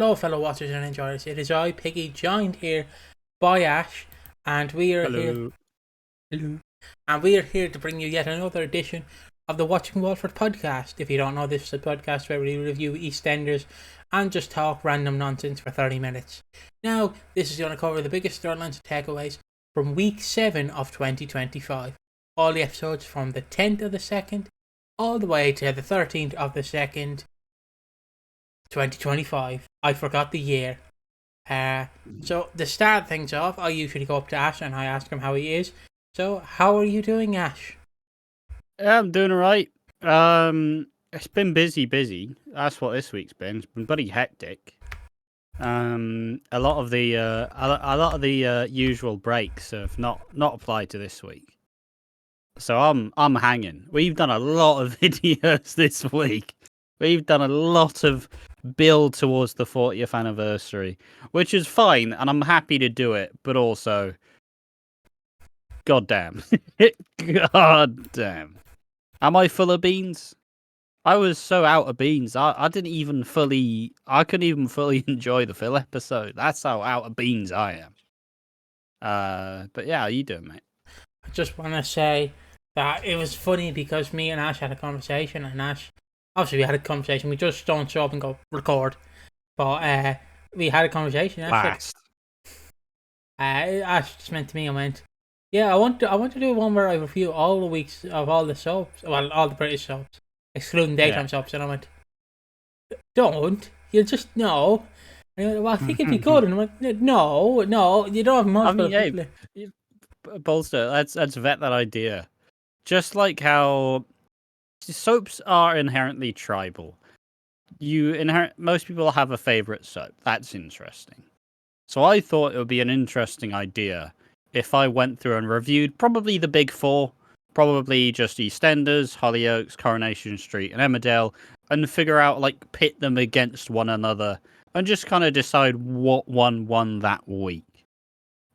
Hello, fellow watchers and enjoyers. It is I, Piggy, joined here by Ash, and we are here. Hello. And we are here to bring you yet another edition of the Watching Walford podcast. If you don't know, this is a podcast where we review EastEnders and just talk random nonsense for 30 minutes. Now, this is going to cover the biggest storylines and takeaways from week 7 of 2025. All the episodes from the 10th of the 2nd all the way to the 13th of the 2nd, 2025. I forgot the year. So to start things off, I usually go up to Ash and I ask him how he is. So, how are you doing, Ash? Yeah, I'm doing alright. It's been busy. That's what this week's been. It's been bloody hectic. A lot of the usual breaks have not applied to this week. So I'm hanging. We've done a lot of videos this week. We've done a lot of build towards the 40th anniversary, which is fine, and I'm happy to do it, but also, goddamn. Goddamn. Am I full of beans? I was so out of beans. I couldn't even fully enjoy the Phil episode. That's how out of beans I am. But yeah, how you doing, mate? I just want to say that it was funny because me and Ash had a conversation, and Ash, obviously we had a conversation, we just don't show up and go record, but we had a conversation. Last. Ash just meant to me and went, yeah, I want to do one where I review all the weeks of all the soaps, well, all the British soaps, excluding daytime soaps, and I went, don't, you'll just, no. And he went, well, I think it'd be good, and I went, no, you don't have multiple people. Bolster, let's vet that idea. Just like how soaps are inherently tribal. Most people have a favourite soap. That's interesting. So I thought it would be an interesting idea if I went through and reviewed probably the big four, probably just EastEnders, Hollyoaks, Coronation Street, and Emmerdale, and figure out, pit them against one another and just kind of decide what one won that week.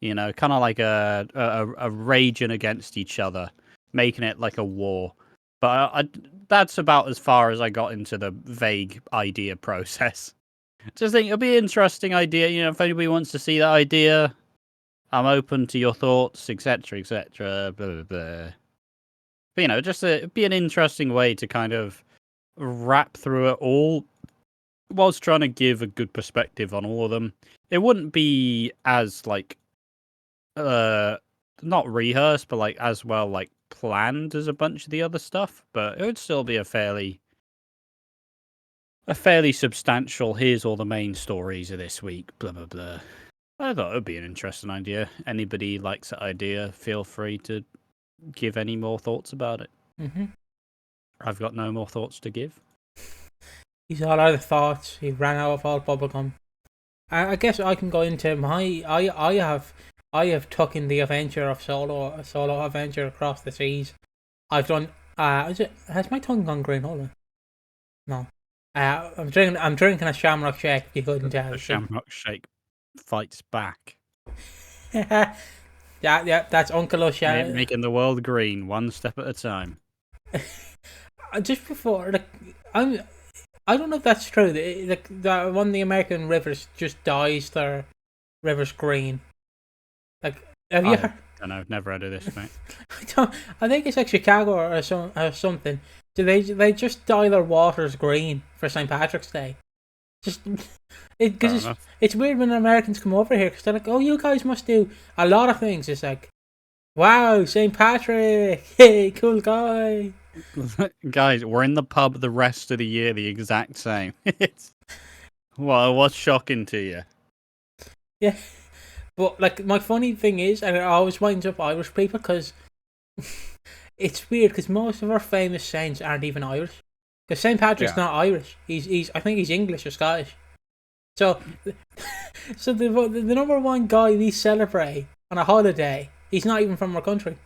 You know, kind of like a raging against each other, making it like a war. But that's about as far as I got into the vague idea process. Just think it'll be an interesting idea. You know, if anybody wants to see that idea, I'm open to your thoughts, etc., etc. Blah blah blah. But you know, it'd be an interesting way to kind of wrap through it all, whilst trying to give a good perspective on all of them. It wouldn't be as not rehearsed, but as well planned as a bunch of the other stuff, but it would still be a fairly substantial, here's all the main stories of this week, blah blah blah. I thought it would be an interesting idea. Anybody likes that idea, feel free to give any more thoughts about it. I've got no more thoughts to give. He's all out of thoughts. He ran out of all bubblegum. I guess I can go into my I have taken the adventure of solo adventure across the seas. I've done. Has my tongue gone green? Hold on. No. I'm drinking a Shamrock Shake. You couldn't tell. The Shamrock Shake fights back. Yeah. That's Uncle O'Shea making the world green, one step at a time. Just before, I don't know if that's true. The one of the American rivers just dyes their rivers green. Have you heard? I don't know, never heard of this, mate. I think it's Chicago or something. Do they just dye their waters green for St. Patrick's Day? Because it's weird when Americans come over here because they're like, oh, you guys must do a lot of things. It's like, wow, St. Patrick, hey, cool guy. Guys, we're in the pub the rest of the year the exact same. What's shocking to you? Yeah. But, my funny thing is, and it always winds up Irish people, because it's weird, because most of our famous saints aren't even Irish. Because St. Patrick's not Irish. I think he's English or Scottish. So the number one guy we celebrate on a holiday, he's not even from our country.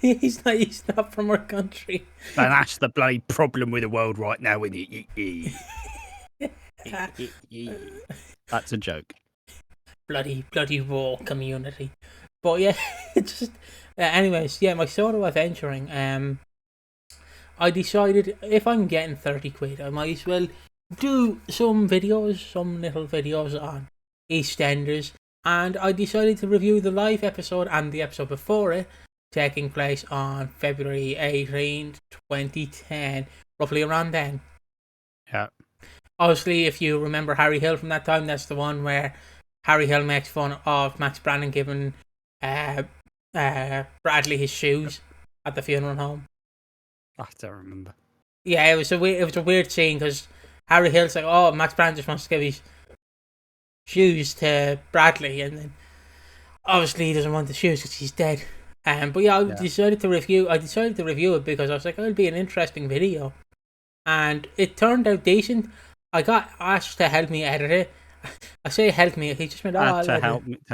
He's not from our country. And that's the bloody problem with the world right now, isn't it? That's a joke. Bloody raw community. But yeah, just anyways, yeah, my solo adventuring. I decided if I'm getting 30 quid, I might as well do some little videos on EastEnders, and I decided to review the live episode and the episode before it, taking place on February 18th, 2010, roughly around then. Yeah. Obviously, if you remember Harry Hill from that time, that's the one where Harry Hill makes fun of Max Brannan giving Bradley his shoes at the funeral home. I don't remember. Yeah, it was a weird scene because Harry Hill's like, oh, Max Brannan just wants to give his shoes to Bradley, and then obviously he doesn't want the shoes because he's dead. But yeah, I decided to review it because I was like, oh, it'll be an interesting video, and it turned out decent. I got Ash to help me edit it. I say help me. He just went, oh, to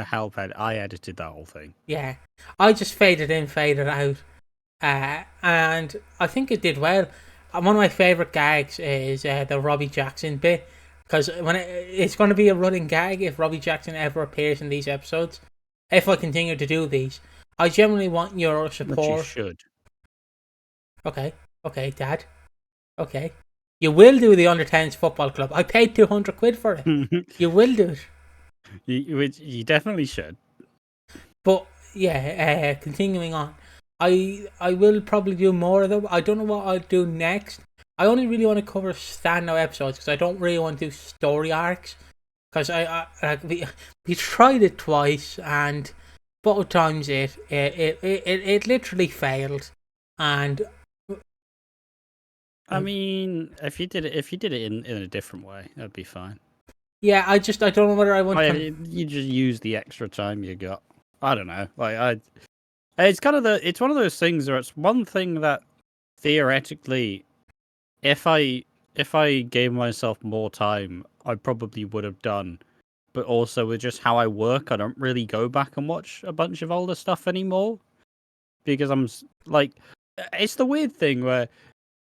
help edit. I edited that whole thing. Yeah, I just faded in, faded out, and I think it did well. One of my favorite gags is the Robbie Jackson bit, because it's going to be a running gag if Robbie Jackson ever appears in these episodes. If I continue to do these, I generally want your support. Which you should. Okay, Dad. Okay. You will do the under-10s football club. I paid £200 for it. You will do it. You definitely should. But yeah, continuing on, I will probably do more of them. I don't know what I'll do next. I only really want to cover standout episodes because I don't really want to do story arcs. Because we tried it twice, and both times it literally failed. And I mean, if you did it in a different way, that'd be fine. Yeah, I don't know whether I want to. You just use the extra time you got. I don't know. It's one of those things where it's one thing that theoretically, if I gave myself more time, I probably would have done. But also with just how I work, I don't really go back and watch a bunch of older stuff anymore because I'm like, it's the weird thing where.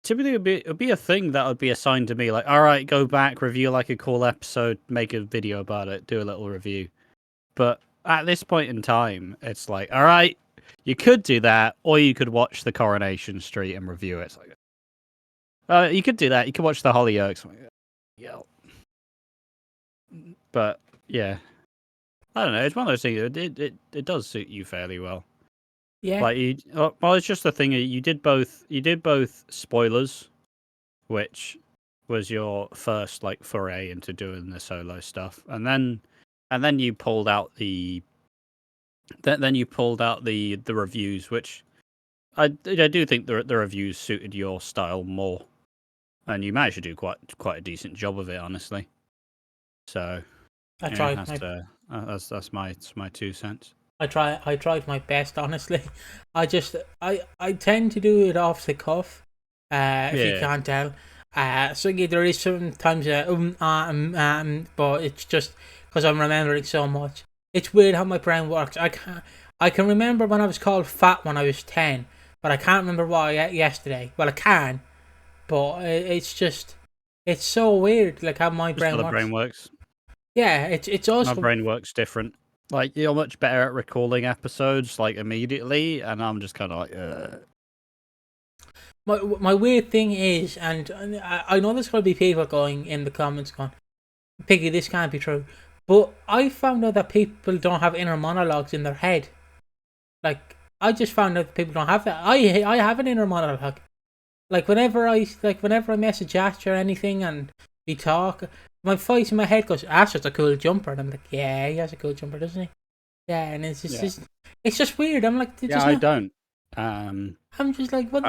Typically, it would be a thing that would be assigned to me, like, all right, go back, review like a cool episode, make a video about it, do a little review. But at this point in time, it's like, all right, you could do that, or you could watch the Coronation Street and review it. It's like, you could do that. You could watch the Hollyoaks. Yeah. But yeah, I don't know. It's one of those things. It does suit you fairly well. Yeah. Well, it's just the thing. You did both spoilers, which was your first like foray into doing the solo stuff, and then you pulled out the reviews, which I do think the reviews suited your style more, and you managed to do quite a decent job of it, honestly. So I tried. That's my 2 cents. I tried my best, honestly. I tend to do it off the cuff, if you can't tell. So yeah, there is sometimes but it's just because I'm remembering so much. It's weird how my brain works. I can remember when I was called fat when I was 10, but I can't remember what I ate yesterday. Well, I can, but it's so weird, like how my brain works. Yeah, it's also my brain works different. Like, you're much better at recalling episodes, like, immediately, and I'm just kind of like, My weird thing is, and I know there's going to be people going in the comments going, Piggy, this can't be true. But I found out that people don't have inner monologues in their head. Like, I just found out that people don't have that. I have an inner monologue. Like, whenever I message Ash or anything and we talk, my voice in my head goes, Ash has a cool jumper. And I'm like, yeah, he has a cool jumper, doesn't he? Yeah, and it's just weird. I'm like, I don't. I'm just like, what?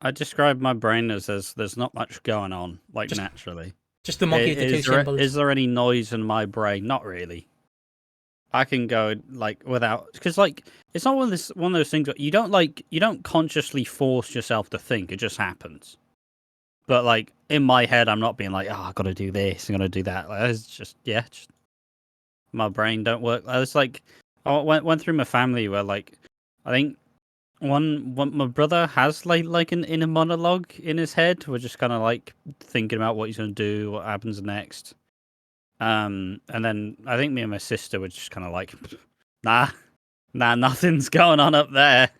I describe my brain as there's not much going on, like, naturally. Just the monkey with the two symbols. Is there any noise in my brain? Not really. I can go like without, because like it's not one of those things that you don't consciously force yourself to think. It just happens. But like in my head, I'm not being like, oh, I got to do this, I'm gonna do that. Like, it's just my brain don't work. It's like I went through my family where like I think one my brother has like an inner monologue in his head. We're just kind of like thinking about what he's gonna do, what happens next. And then I think me and my sister were just kind of like, nah, nothing's going on up there.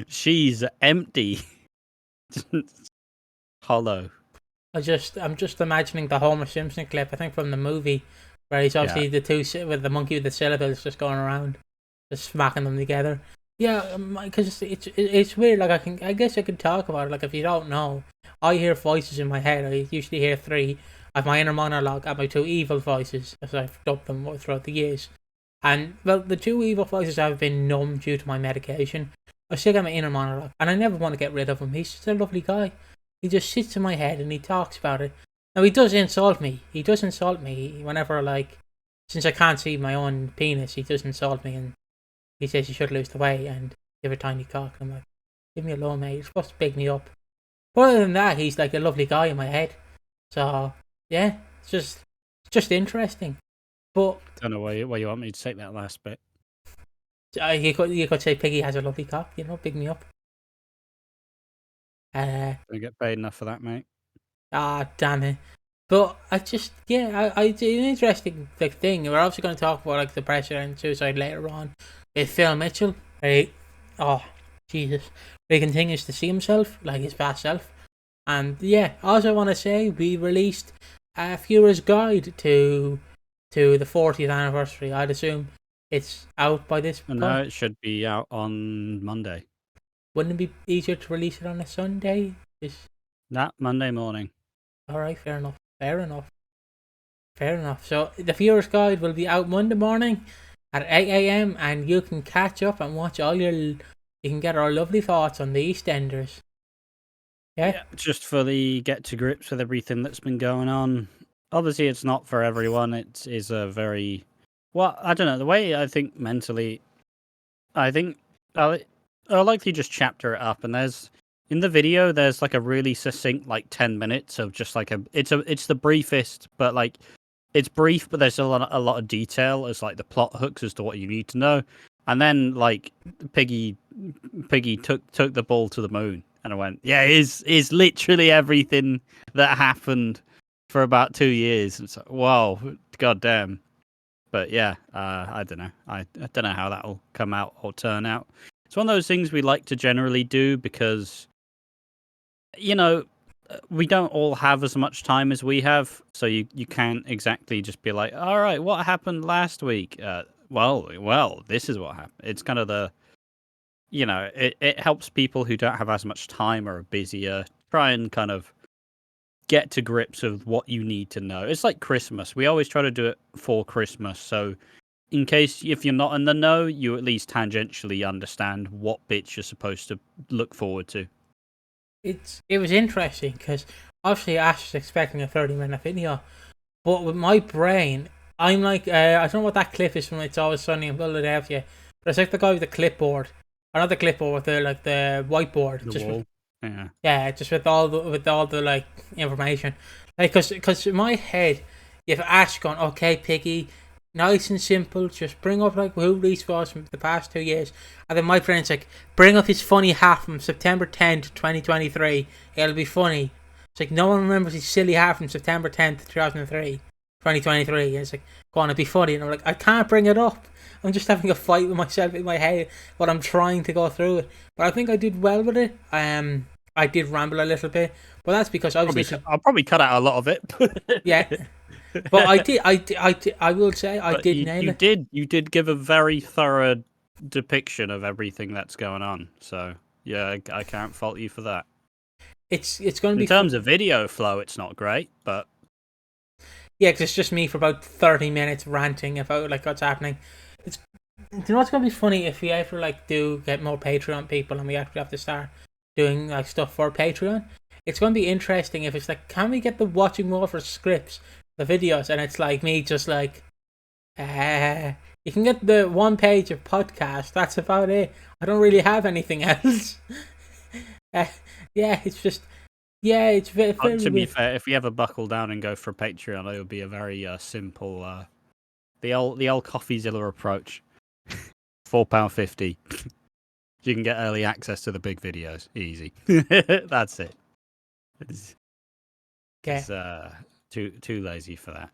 She's empty, hollow. I'm just imagining the Homer Simpson clip, I think from the movie, where he's obviously the two with the monkey with the syllables just going around, just smacking them together. Yeah, because it's weird. Like I guess I could talk about it. Like if you don't know, I hear voices in my head. I usually hear three. I have my inner monologue and my two evil voices, as I've dubbed them throughout the years. And well, the two evil voices have been numb due to my medication. I still got my inner monologue, and I never want to get rid of him. He's just a lovely guy. He just sits in my head and he talks about it. Now he does insult me. He does insult me whenever, like, since I can't see my own penis, he does insult me and he says you should lose the weight and give a tiny cock. I'm like, leave me alone, mate. You're supposed to pick me up. But other than that, he's like a lovely guy in my head. So yeah, it's just interesting. But don't know why you want me to take that last bit. You could say Piggy has a lovely cock. Pick me up. Don't get paid enough for that, mate. Damn it. But it's an interesting thing. We're obviously going to talk about like depression and suicide later on with Phil Mitchell, right? Oh, Jesus. He continues to see himself, like his past self. And yeah, also want to say we released a viewer's guide to the 40th anniversary. I'd assume it's out by this point. No, it should be out on Monday. Wouldn't it be easier to release it on a Sunday? That Monday morning. Alright, fair enough. So the viewer's guide will be out Monday morning at 8 AM and you can catch up and watch you can get our lovely thoughts on the EastEnders. Yeah, just fully get to grips with everything that's been going on. Obviously, it's not for everyone. It is a very... Well, I don't know. The way I think mentally... I think I'll likely just chapter it up. And in the video, there's like a really succinct, like 10 minutes of just like it's the briefest, but like it's brief, but there's a lot of detail as like the plot hooks as to what you need to know. And then like Piggy took the ball to the moon, and I went, yeah, is literally everything that happened for about 2 years. It's like, wow, goddamn. But yeah, I don't know. I don't know how that'll come out or turn out. It's one of those things we like to generally do because, we don't all have as much time as we have. So you can't exactly just be like, all right, what happened last week? Well, this is what happened. It's kind of it helps people who don't have as much time or are busier try and kind of get to grips with what you need to know. It's like Christmas. We always try to do it for Christmas. So in case if you're not in the know, you at least tangentially understand what bits you're supposed to look forward to. It was interesting because obviously Ash is expecting a 30-minute video, but with my brain, I'm like, I don't know what that clip is from It's Always Sunny in Philadelphia, but it's like the guy with the clipboard. Another clipboard with the whiteboard. The wall. Just with all the like information, like because in my head you have Ash going, okay, Piggy, nice and simple, just bring up like who these was from the past 2 years, and then my friend's like, bring up his funny hat from September 10th, 2023. It'll be funny. It's like no one remembers his silly hat from September 10th, 2023. And it's like, go on, it'll be funny, and I'm like, I can't bring it up. I'm just having a fight with myself in my head, but I'm trying to go through it. But I think I did well with it. I did ramble a little bit, but that's because obviously I'll probably cut out a lot of it. Yeah, but I will say I did nail it. You did give a very thorough depiction of everything that's going on. So yeah, I can't fault you for that. It's going to be in terms of video flow, it's not great, but yeah, because it's just me for about 30 minutes ranting about like what's happening. You know what's going to be funny if we ever like do get more Patreon people and we actually have to start doing like stuff for Patreon. It's going to be interesting if it's like, can we get the Watching Walford scripts, the videos, and it's like me just like, you can get the 1 page of podcast. That's about it. I don't really have anything else. It's just. Yeah, it's very to be fair, if we ever buckle down and go for Patreon, it would be a very simple, the old CoffeeZilla approach. £4.50. You can get early access to the big videos. Easy. That's it. It's too lazy for that.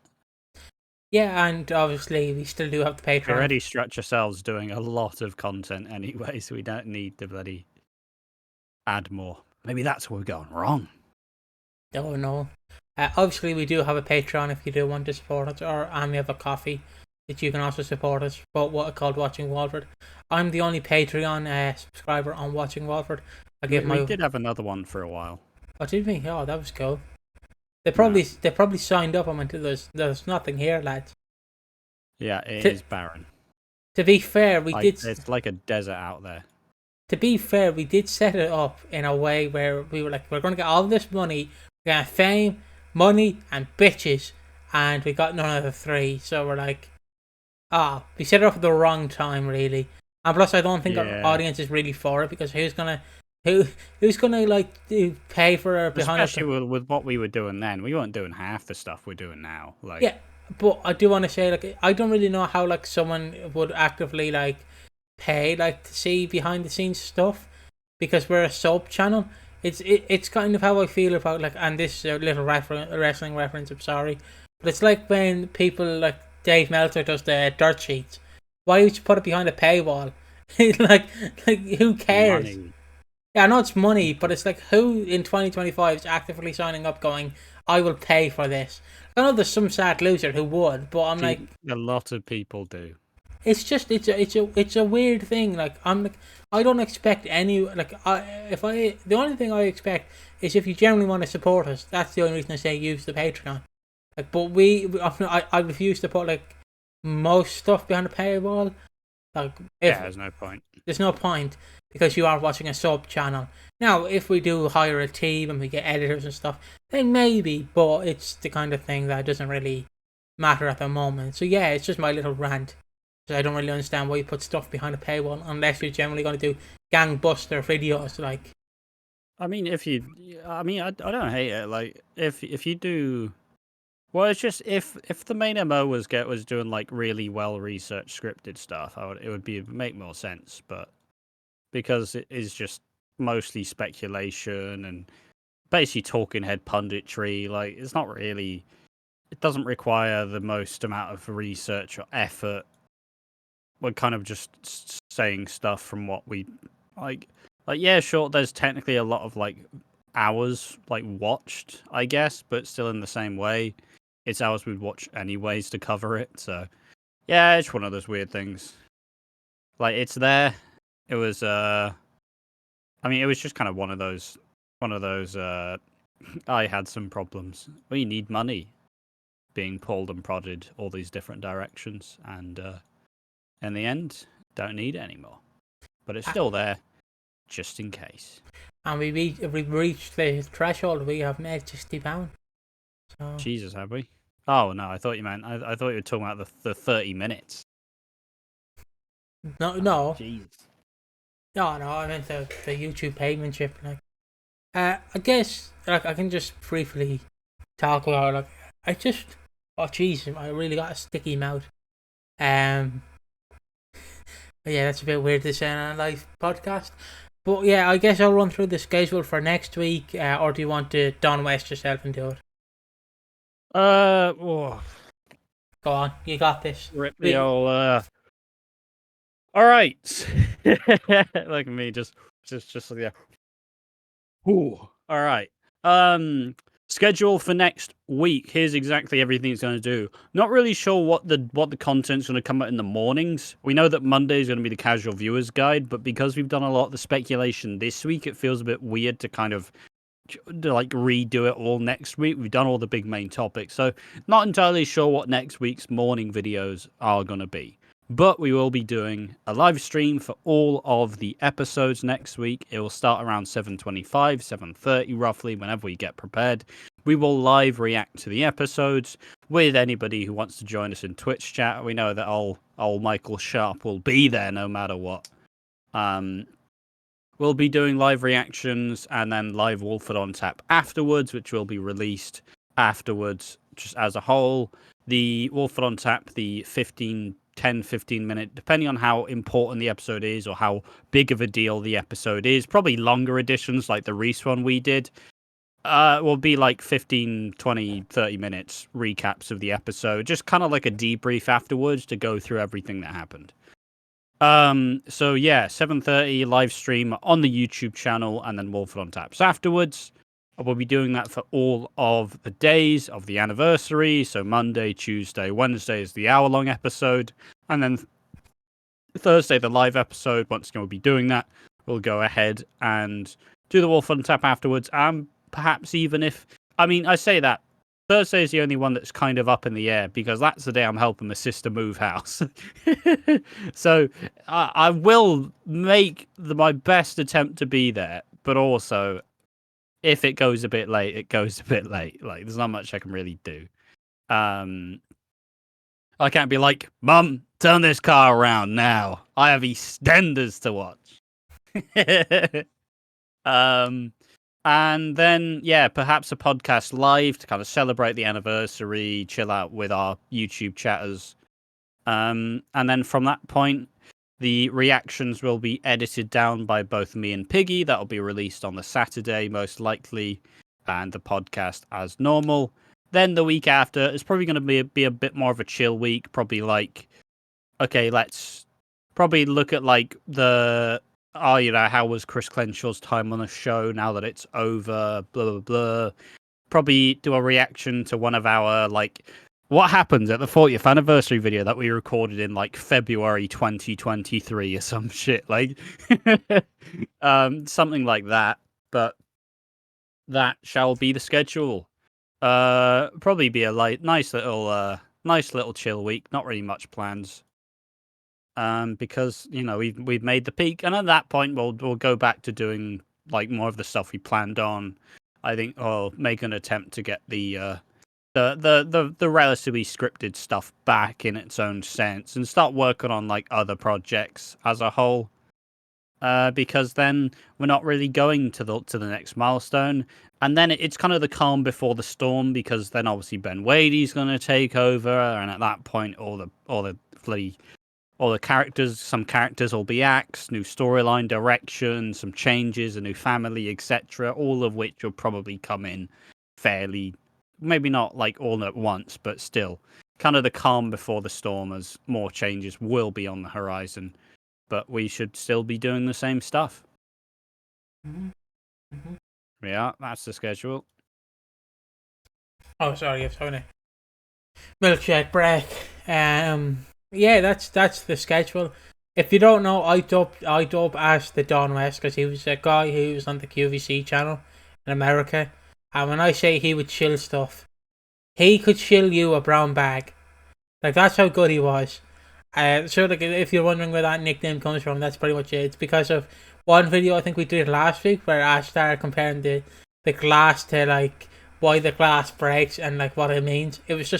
Yeah, and obviously we still do have the Patreon. We already stretch ourselves doing a lot of content anyway, so we don't need to bloody add more. Maybe that's where we're going wrong. Oh no. Obviously, we do have a Patreon if you do want to support us, and we have a coffee that you can also support us. But what called Watching Walford. I'm the only Patreon subscriber on Watching Walford. We did have another one for a while. Oh, did we? Oh, that was cool. They probably signed up and went to there's nothing here, lads. Yeah, it is barren. To be fair, It's like a desert out there. To be fair, we did set it up in a way where we were like, we're going to get all this money, we're going to fame, money, and bitches, and we got none of the three. So we're like, we set it up at the wrong time, really. And plus, I don't think our audience is really for it, because who's gonna like pay for behind? Especially with what we were doing then, we weren't doing half the stuff we're doing now. Like, yeah, but I do want to say, like, I don't really know how like someone would actively like pay like to see behind the scenes stuff, because we're a soap channel. It's kind of how I feel about like, and this is a little wrestling reference, I'm sorry, but it's like when people like Dave Meltzer does the dirt sheets. Why would you put it behind a paywall? like who cares? Money. Yeah, I know it's money, but it's like, who in 2025 is actively signing up going, I will pay for this? I know there's some sad loser who would, but I'm like, a lot of people do. It's just it's a weird thing. Like, I'm like, I don't expect any like, the only thing I expect is if you generally want to support us. That's the only reason I say use the Patreon. Like, but I refuse to put like most stuff behind a paywall. Like, there's no point. There's no point, because you are watching a sub channel. Now, if we do hire a team and we get editors and stuff, then maybe. But it's the kind of thing that doesn't really matter at the moment. So yeah, it's just my little rant. I don't really understand why you put stuff behind a paywall unless you're generally going to do gangbuster videos. Like, I mean, I don't hate it. Like, if you do, well, it's just if the main MO was doing like really well researched scripted stuff, it would make more sense. But because it is just mostly speculation and basically talking head punditry, like it doesn't require the most amount of research or effort. We're kind of just saying stuff from what we like. Like, yeah, sure, there's technically a lot of like hours like watched, I guess, but still in the same way, it's hours we'd watch anyways to cover it. So yeah, it's one of those weird things. Like, it's there. It was it was just kind of one of those I had some problems. We need money being pulled and prodded all these different directions, and in the end, don't need it anymore. But it's still there, just in case. And we reached the threshold. We have made £60. So... Jesus, have we? Oh no, I thought you meant. I thought you were talking about the 30 minutes. No. Oh, Jesus. No, I meant the YouTube payment chip. Like, I guess like I can just briefly talk about like I really got a sticky mouth. Yeah, that's a bit weird to say on a live podcast. But yeah, I guess I'll run through the schedule for next week, or do you want to Don West yourself and do it? Go on, you got this. Rip the old. All right. Look at me, just like that. Ooh. All right. Schedule for next week. Here's exactly everything it's going to do. Not really sure what the content's going to come out in the mornings. We know that Monday is going to be the casual viewer's guide, but because we've done a lot of the speculation this week, it feels a bit weird to kind of like redo it all next week. We've done all the big main topics, so not entirely sure what next week's morning videos are going to be. But we will be doing a live stream for all of the episodes next week. It will start around 7:25, 7:30 roughly, whenever we get prepared. We will live react to the episodes with anybody who wants to join us in Twitch chat. We know that old Michael Sharp will be there no matter what. We'll be doing live reactions and then live Walford on Tap afterwards, which will be released afterwards just as a whole. The Walford on Tap, the 10-15 minute, depending on how important the episode is or how big of a deal the episode is, probably longer editions like the Reese one we did, will be like 15, 20, 30 minutes recaps of the episode, just kind of like a debrief afterwards to go through everything that happened. So yeah, 7:30 live stream on the YouTube channel and then Walford on Taps afterwards. We'll be doing that for all of the days of the anniversary. So Monday, Tuesday, Wednesday is the hour-long episode. And then Thursday, the live episode. Once again, we'll be doing that. We'll go ahead and do the Wolf on Tap afterwards. And perhaps even if... I mean, I say that. Thursday is the only one that's kind of up in the air because that's the day I'm helping my sister move house. So I will make my best attempt to be there. But also... if it goes a bit late, it goes a bit late. Like, there's not much I can really do. I can't be like, Mum, turn this car around now. I have EastEnders to watch. And then, yeah, perhaps a podcast live to kind of celebrate the anniversary, chill out with our YouTube chatters. And then from that point, the reactions will be edited down by both me and Piggy. That'll be released on the Saturday, most likely, and the podcast as normal. Then the week after, it's probably going to be a bit more of a chill week. Probably like, okay, let's probably look at like how was Chris Clenshaw's time on the show now that it's over, blah, blah, blah. Probably do a reaction to one of our like... what happened at the 40th anniversary video that we recorded in like February 2023 or some shit, like something like that. But that shall be the schedule. Probably be a nice little chill week. Not really much plans. Because we've made the peak, and at that point we'll go back to doing like more of the stuff we planned on. I think I'll make an attempt to get the relatively scripted stuff back in its own sense and start working on like other projects as a whole. Because then we're not really going to the next milestone, and then it's kind of the calm before the storm, because then obviously Ben Wadey's going to take over, and at that point all the characters, some characters will be axed, new storyline direction, some changes, a new family, etc. All of which will probably come in fairly. Maybe not like all at once, but still kind of the calm before the storm, as more changes will be on the horizon. But we should still be doing the same stuff. Mm-hmm. Mm-hmm. Yeah, that's the schedule. Oh, sorry, I'm having a milkshake break. Yeah, that's the schedule. If you don't know, I dub as the Don West because he was a guy who was on the QVC channel in America. And when I say he would chill stuff, he could chill you a brown bag. Like, that's how good he was. So, like, if you're wondering where that nickname comes from, that's pretty much it. It's because of one video I think we did last week where Ash started comparing the glass to, like, why the glass breaks and, like, what it means. It was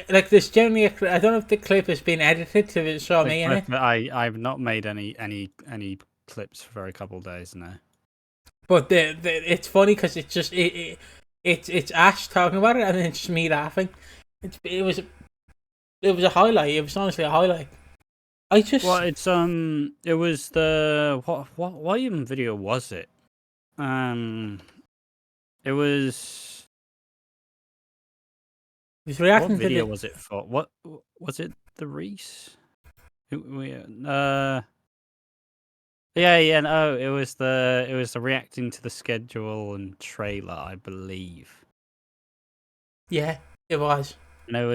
like, this generally, I don't know if the clip has been edited to show me in it. I've not made any clips for a couple of days now. But it's funny because it's just it's Ash talking about it and then it's just me laughing. It was a highlight. It was honestly a highlight. It was the what even video was it? It was reacting what video to was it for? What was it? The Reese? Yeah, no, it was the reacting to the schedule and trailer, I believe. Yeah, it was. And that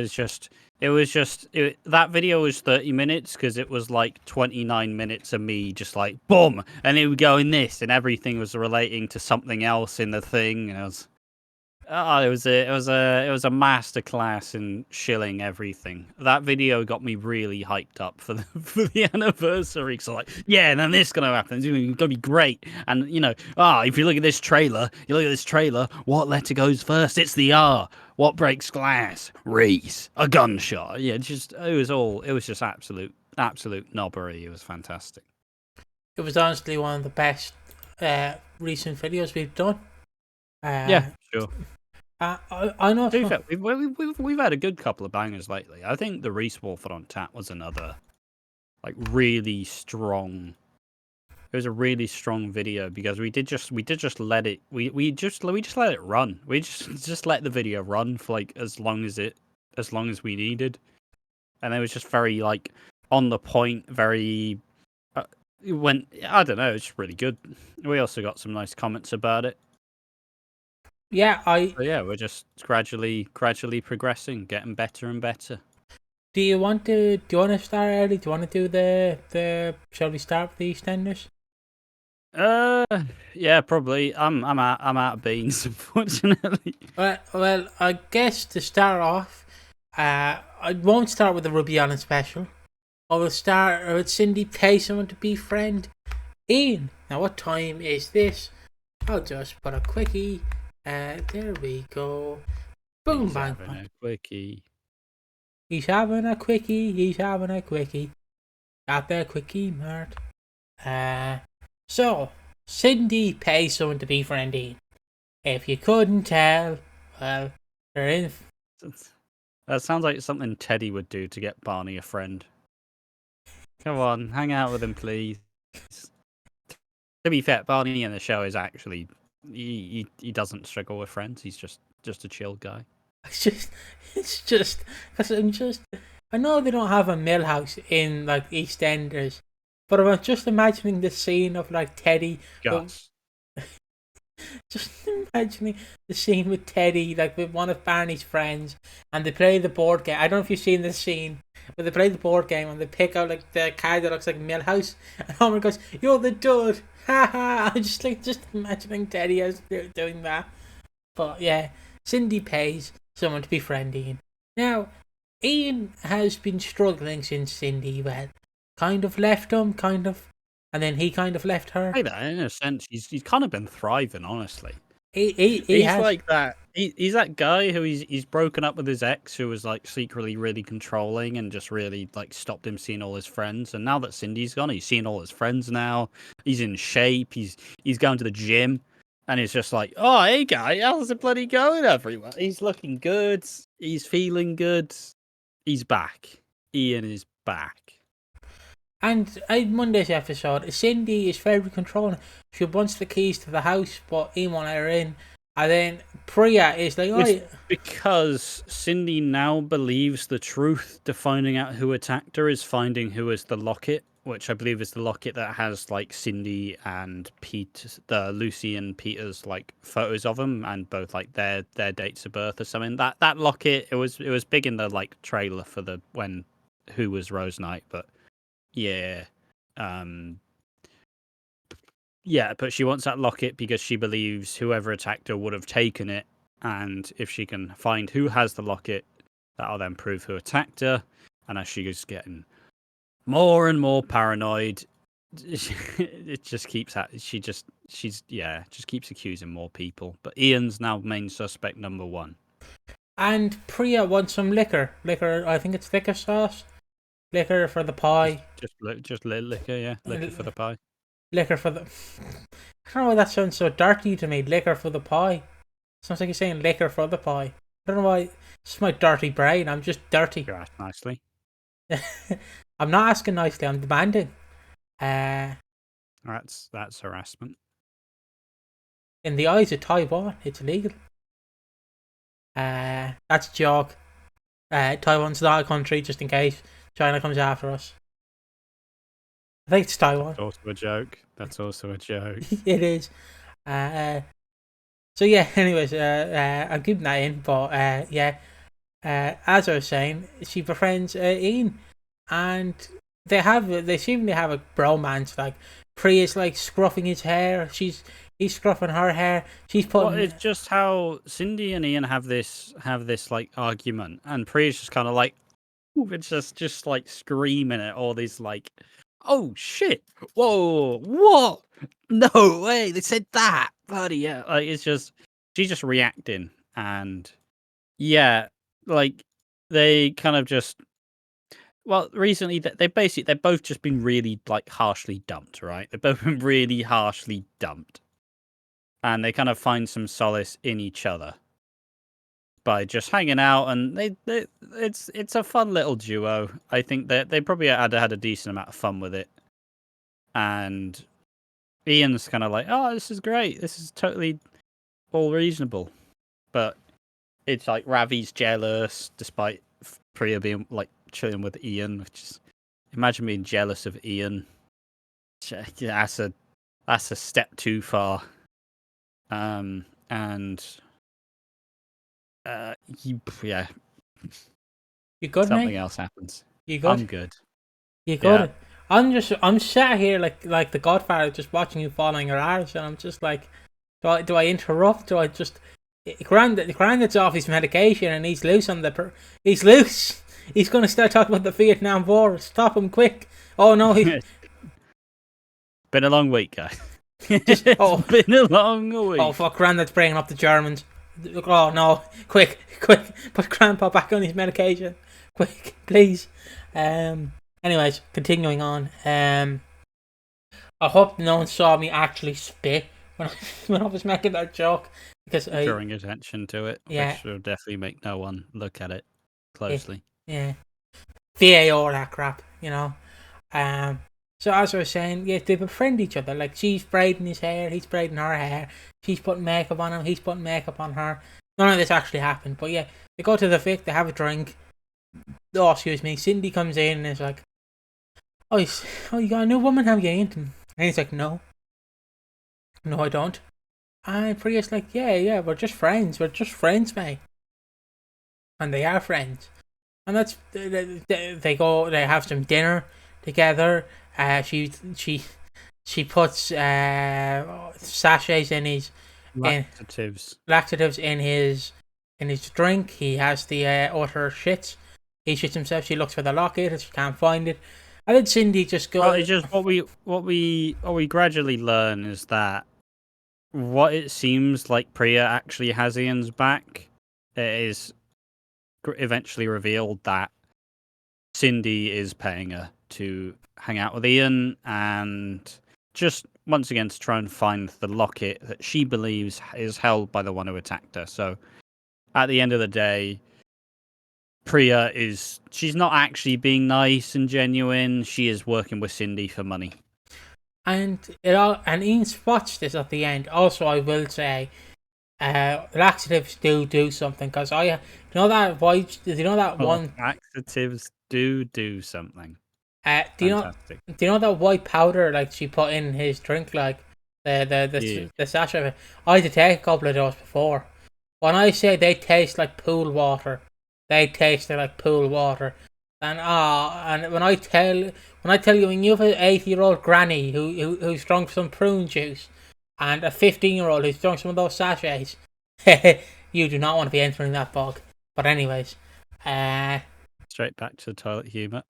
video was 30 minutes because it was like 29 minutes of me just like boom, and it would go in this, and everything was relating to something else in the thing, and it was a masterclass in shilling everything. That video got me really hyped up for the anniversary. So like, yeah, and then this is gonna happen. It's gonna be great. And if you look at this trailer, what letter goes first? It's the R. What breaks glass? Reese. A gunshot. Yeah, it was just absolute knobbery. It was fantastic. It was honestly one of the best recent videos we've done. Yeah, sure. I know. We've had a good couple of bangers lately. I think the Reese Walford on Tap was another, like, really strong. It was a really strong video because we did just let it. We just let it run. We just let the video run for like as long as we needed, and it was just very like on the point. Very. I don't know. It's really good. We also got some nice comments about it. Yeah, So yeah, we're just gradually progressing, getting better and better. Do you want to start early? Do you want to do the? Shall we start with the EastEnders? Uh, yeah, probably. I'm out of beans, unfortunately. Well, I guess to start off, I won't start with the Ruby Allen special. I will start with Cindy pay someone to befriend Ian. Now, what time is this? I'll just put a quickie. There we go. Boom, He's bang, having bang. a quickie. He's having a quickie. He's having a quickie. Got the quickie, Mart. So Cindy pays someone to befriend Ian. If you couldn't tell, well, they're in. That sounds like something Teddy would do to get Barney a friend. Come on, hang out with him, please. To be fair, Barney in the show is actually he doesn't struggle with friends. He's just a chill guy. It's just because I know they don't have a millhouse in like EastEnders, but I'm just imagining the scene of like Teddy. Gus. Just imagining the scene with Teddy, like with one of Barney's friends, and they play the board game. I don't know if you've seen this scene, but they play the board game and they pick out like the card that looks like Millhouse, and Homer goes, "You're the dud!" Ha ha! I'm just imagining Teddy as doing that. But yeah, Cindy pays someone to befriend Ian. Now, Ian has been struggling since Cindy, well, kind of left him, and then he kind of left her. Say that in a sense, he's kind of been thriving, honestly. He He's has. like that. He's that guy who he's broken up with his ex, who was like secretly really controlling and just really like stopped him seeing all his friends. And now that Cindy's gone, he's seeing all his friends now. He's in shape. He's going to the gym, and he's just like, oh hey guy, how's it bloody going everywhere? He's looking good. He's feeling good. He's back. Ian is back. And in Monday's episode, Cindy is very controlling. She wants the keys to the house, but Ian won't let her in. And then Priya is like, It's because Cindy now believes the truth to finding out who attacked her is finding who is the locket, which I believe is the locket that has like Cindy and Pete, the Lucy and Peter's like photos of them and both like their dates of birth or something. That locket, it was big in the like trailer for the when Who Was Rose Night, but yeah. Yeah, but she wants that locket because she believes whoever attacked her would have taken it, and if she can find who has the locket, that'll then prove who attacked her. And as she is getting more and more paranoid, it just keeps just keeps accusing more people. But Ian's now main suspect number one. and Priya wants some liquor. Liquor, I think it's liquor sauce. Liquor for the pie. Just liquor, yeah, liquor for the pie. Liquor for the. I don't know why that sounds so dirty to me. Liquor for the pie. Sounds like you're saying liquor for the pie. I don't know why. It's my dirty brain. I'm just dirty. You asked nicely. I'm not asking nicely. I'm demanding. That's harassment. In the eyes of Taiwan, it's illegal. That's a joke. Taiwan's not a country, just in case China comes after us. I think it's Taiwan. That's also a joke. That's also a joke. It is. So yeah. Anyways, I'm keeping that in. But yeah. As I was saying, she befriends Ian, and they seem to have a bromance. Like Priya's like scruffing his hair. He's scruffing her hair. She's putting. Well, it's just how Cindy and Ian have this like argument, and Priya's just kind of like, it's just like screaming at all these like, oh shit, whoa, what? No way, they said that, bloody yeah. Like it's just she's just reacting, and yeah, like they kind of just. Well, recently they've both just been really like harshly dumped, right? They've both been really harshly dumped. And they kind of find some solace in each other by just hanging out, and it's a fun little duo. I think that they probably had a decent amount of fun with it, and Ian's kind of like, oh, this is great, this is totally all reasonable, but it's like Ravi's jealous despite Priya being like chilling with Ian, which is imagine being jealous of Ian. That's a step too far. And Yeah. You good, Something mate? else happens. You good? I'm good. You good? Yeah. I'm sat here like the Godfather, just watching you fall on your arse, and I'm just like, do I interrupt? Do I just? Grandad's off his medication and he's loose on he's loose. He's gonna start talking about the Vietnam War. Stop him quick! Oh no, Been a long week, guys. Just It's been a long week. Oh fuck! Grandad's bringing up the Germans. Oh no! Quick! Put Grandpa back on his medication. Quick, please. Anyways, continuing on. I hope no one saw me actually spit when I was making that joke, because drawing attention to it, yeah, which will definitely make no one look at it closely. Yeah. VAR, that crap, you know. So as I was saying, yeah, they befriend each other. Like, she's braiding his hair, he's braiding her hair. She's putting makeup on him, he's putting makeup on her. None of this actually happened, but yeah, they go to the Vic, they have a drink. Oh, excuse me. Cindy comes in and is like, "Oh, you got a new woman, have you?" And he's like, "No, I don't." And Priya's like, "Yeah, we're just friends. We're just friends, mate." And they are friends. And that's they go. They have some dinner together. She puts sachets in his laxatives in his drink. He has the utter shits. He shits himself. She looks for the locket. She can't find it. And then Cindy just goes. Well, it's just what we gradually learn is that what it seems like Priya actually has Ian's back. It is eventually revealed that Cindy is paying her to hang out with Ian and just once again to try and find the locket that she believes is held by the one who attacked her. So at the end of the day, Priya she's not actually being nice and genuine. She is working with Cindy for money. And Ian spots this at the end. Also, I will say, laxatives do something, because you know that one laxatives do something. Do you know that white powder like she put in his drink, like the sachet of it? I had to take a couple of those before. When I say they taste like pool water, they taste like pool water. And when I tell you, when you have an 80-year-old granny who's drunk some prune juice, and a 15-year-old who's drunk some of those sachets, you do not want to be entering that bog. But anyways, straight back to the toilet humour.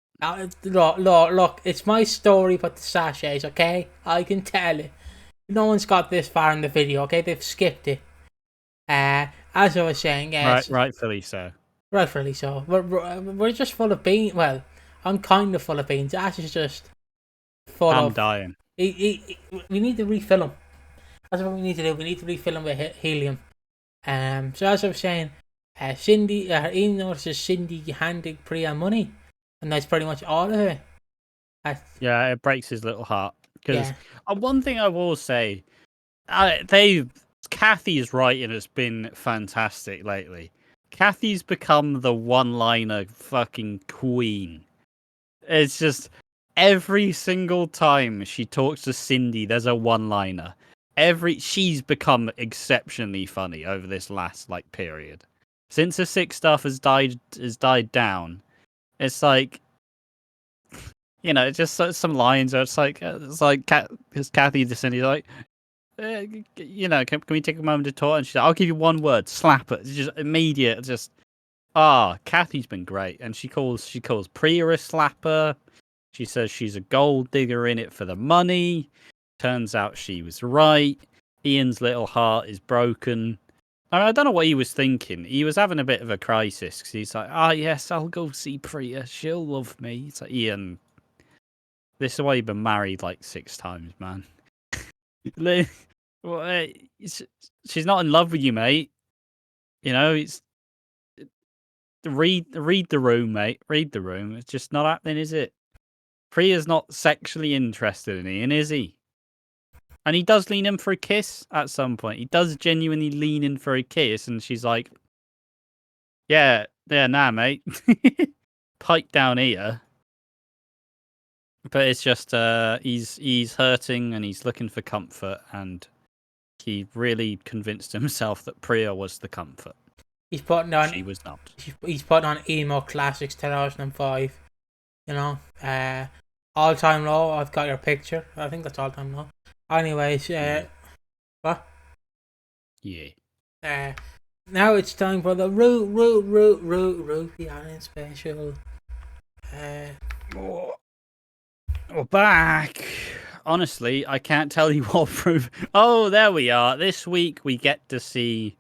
Look, it's my story about the sachets, okay? I can tell it. No one's got this far in the video, okay? They've skipped it. As I was saying, yes. Rightfully so. Rightfully so. We're just full of beans. Well, I'm kind of full of beans. Ash is just full of... I'm dying. We need to refill him. That's what we need to do. We need to refill him with helium. So as I was saying, Ian notices Cindy handing Priya money. And that's pretty much all of it. Yeah, it breaks his little heart. Because one thing I will say, Kathy's writing has been fantastic lately. Kathy's become the one-liner fucking queen. It's just every single time she talks to Cindy, there's a one-liner. She's become exceptionally funny over this last period. Since the sick stuff has died down. It's like, it's just some lines where it's like Kathy to Cindy, like, can we take a moment to talk? And she's like, I'll give you one word, slap it. It's just immediate. Just, Kathy's been great. And she calls Priya a slapper. She says she's a gold digger in it for the money. Turns out she was right. Ian's little heart is broken. I don't know what he was thinking. He was having a bit of a crisis because he's like, yes, I'll go see Priya. She'll love me. It's like, Ian, this is why you've been married 6 times, man. She's not in love with you, mate. It's read the room, mate. Read the room. It's just not happening, is it? Priya's not sexually interested in Ian, is he? And he does lean in for a kiss at some point. He does genuinely lean in for a kiss, and she's like, "Yeah, nah, mate, pipe down here." But it's just he's hurting and he's looking for comfort, and he really convinced himself that Priya was the comfort. He's putting on. She was not. He's putting on emo classics 2005. You know, all time low. I've got your picture. I think that's all time low. Anyways, what? Yeah. Now it's time for the Ruby Allen special. We're back. Honestly, I can't tell you what proof. Oh, there we are. This week we get to see.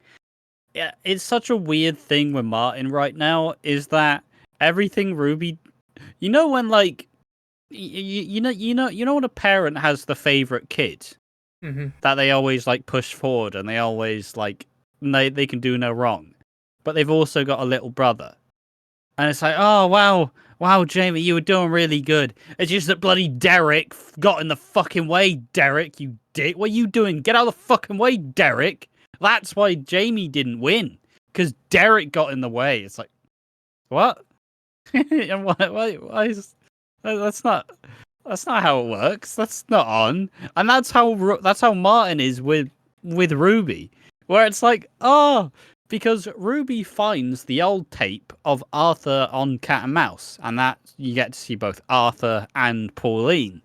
Yeah, it's such a weird thing with Martin right now. Is that everything Ruby? You know when like, you know when a parent has the favorite kid that they always like push forward and they always like they can do no wrong, but they've also got a little brother, and it's like, oh wow, Jamie, you were doing really good. It's just that bloody Derek got in the fucking way. Derek, you dick. What are you doing? Get out of the fucking way, Derek. That's why Jamie didn't win. Because Derek got in the way. It's like, what? Why is... That's not how it works. That's not on. And that's how Martin is with Ruby. Where it's like, because Ruby finds the old tape of Arthur on Cat and Mouse, and that you get to see both Arthur and Pauline.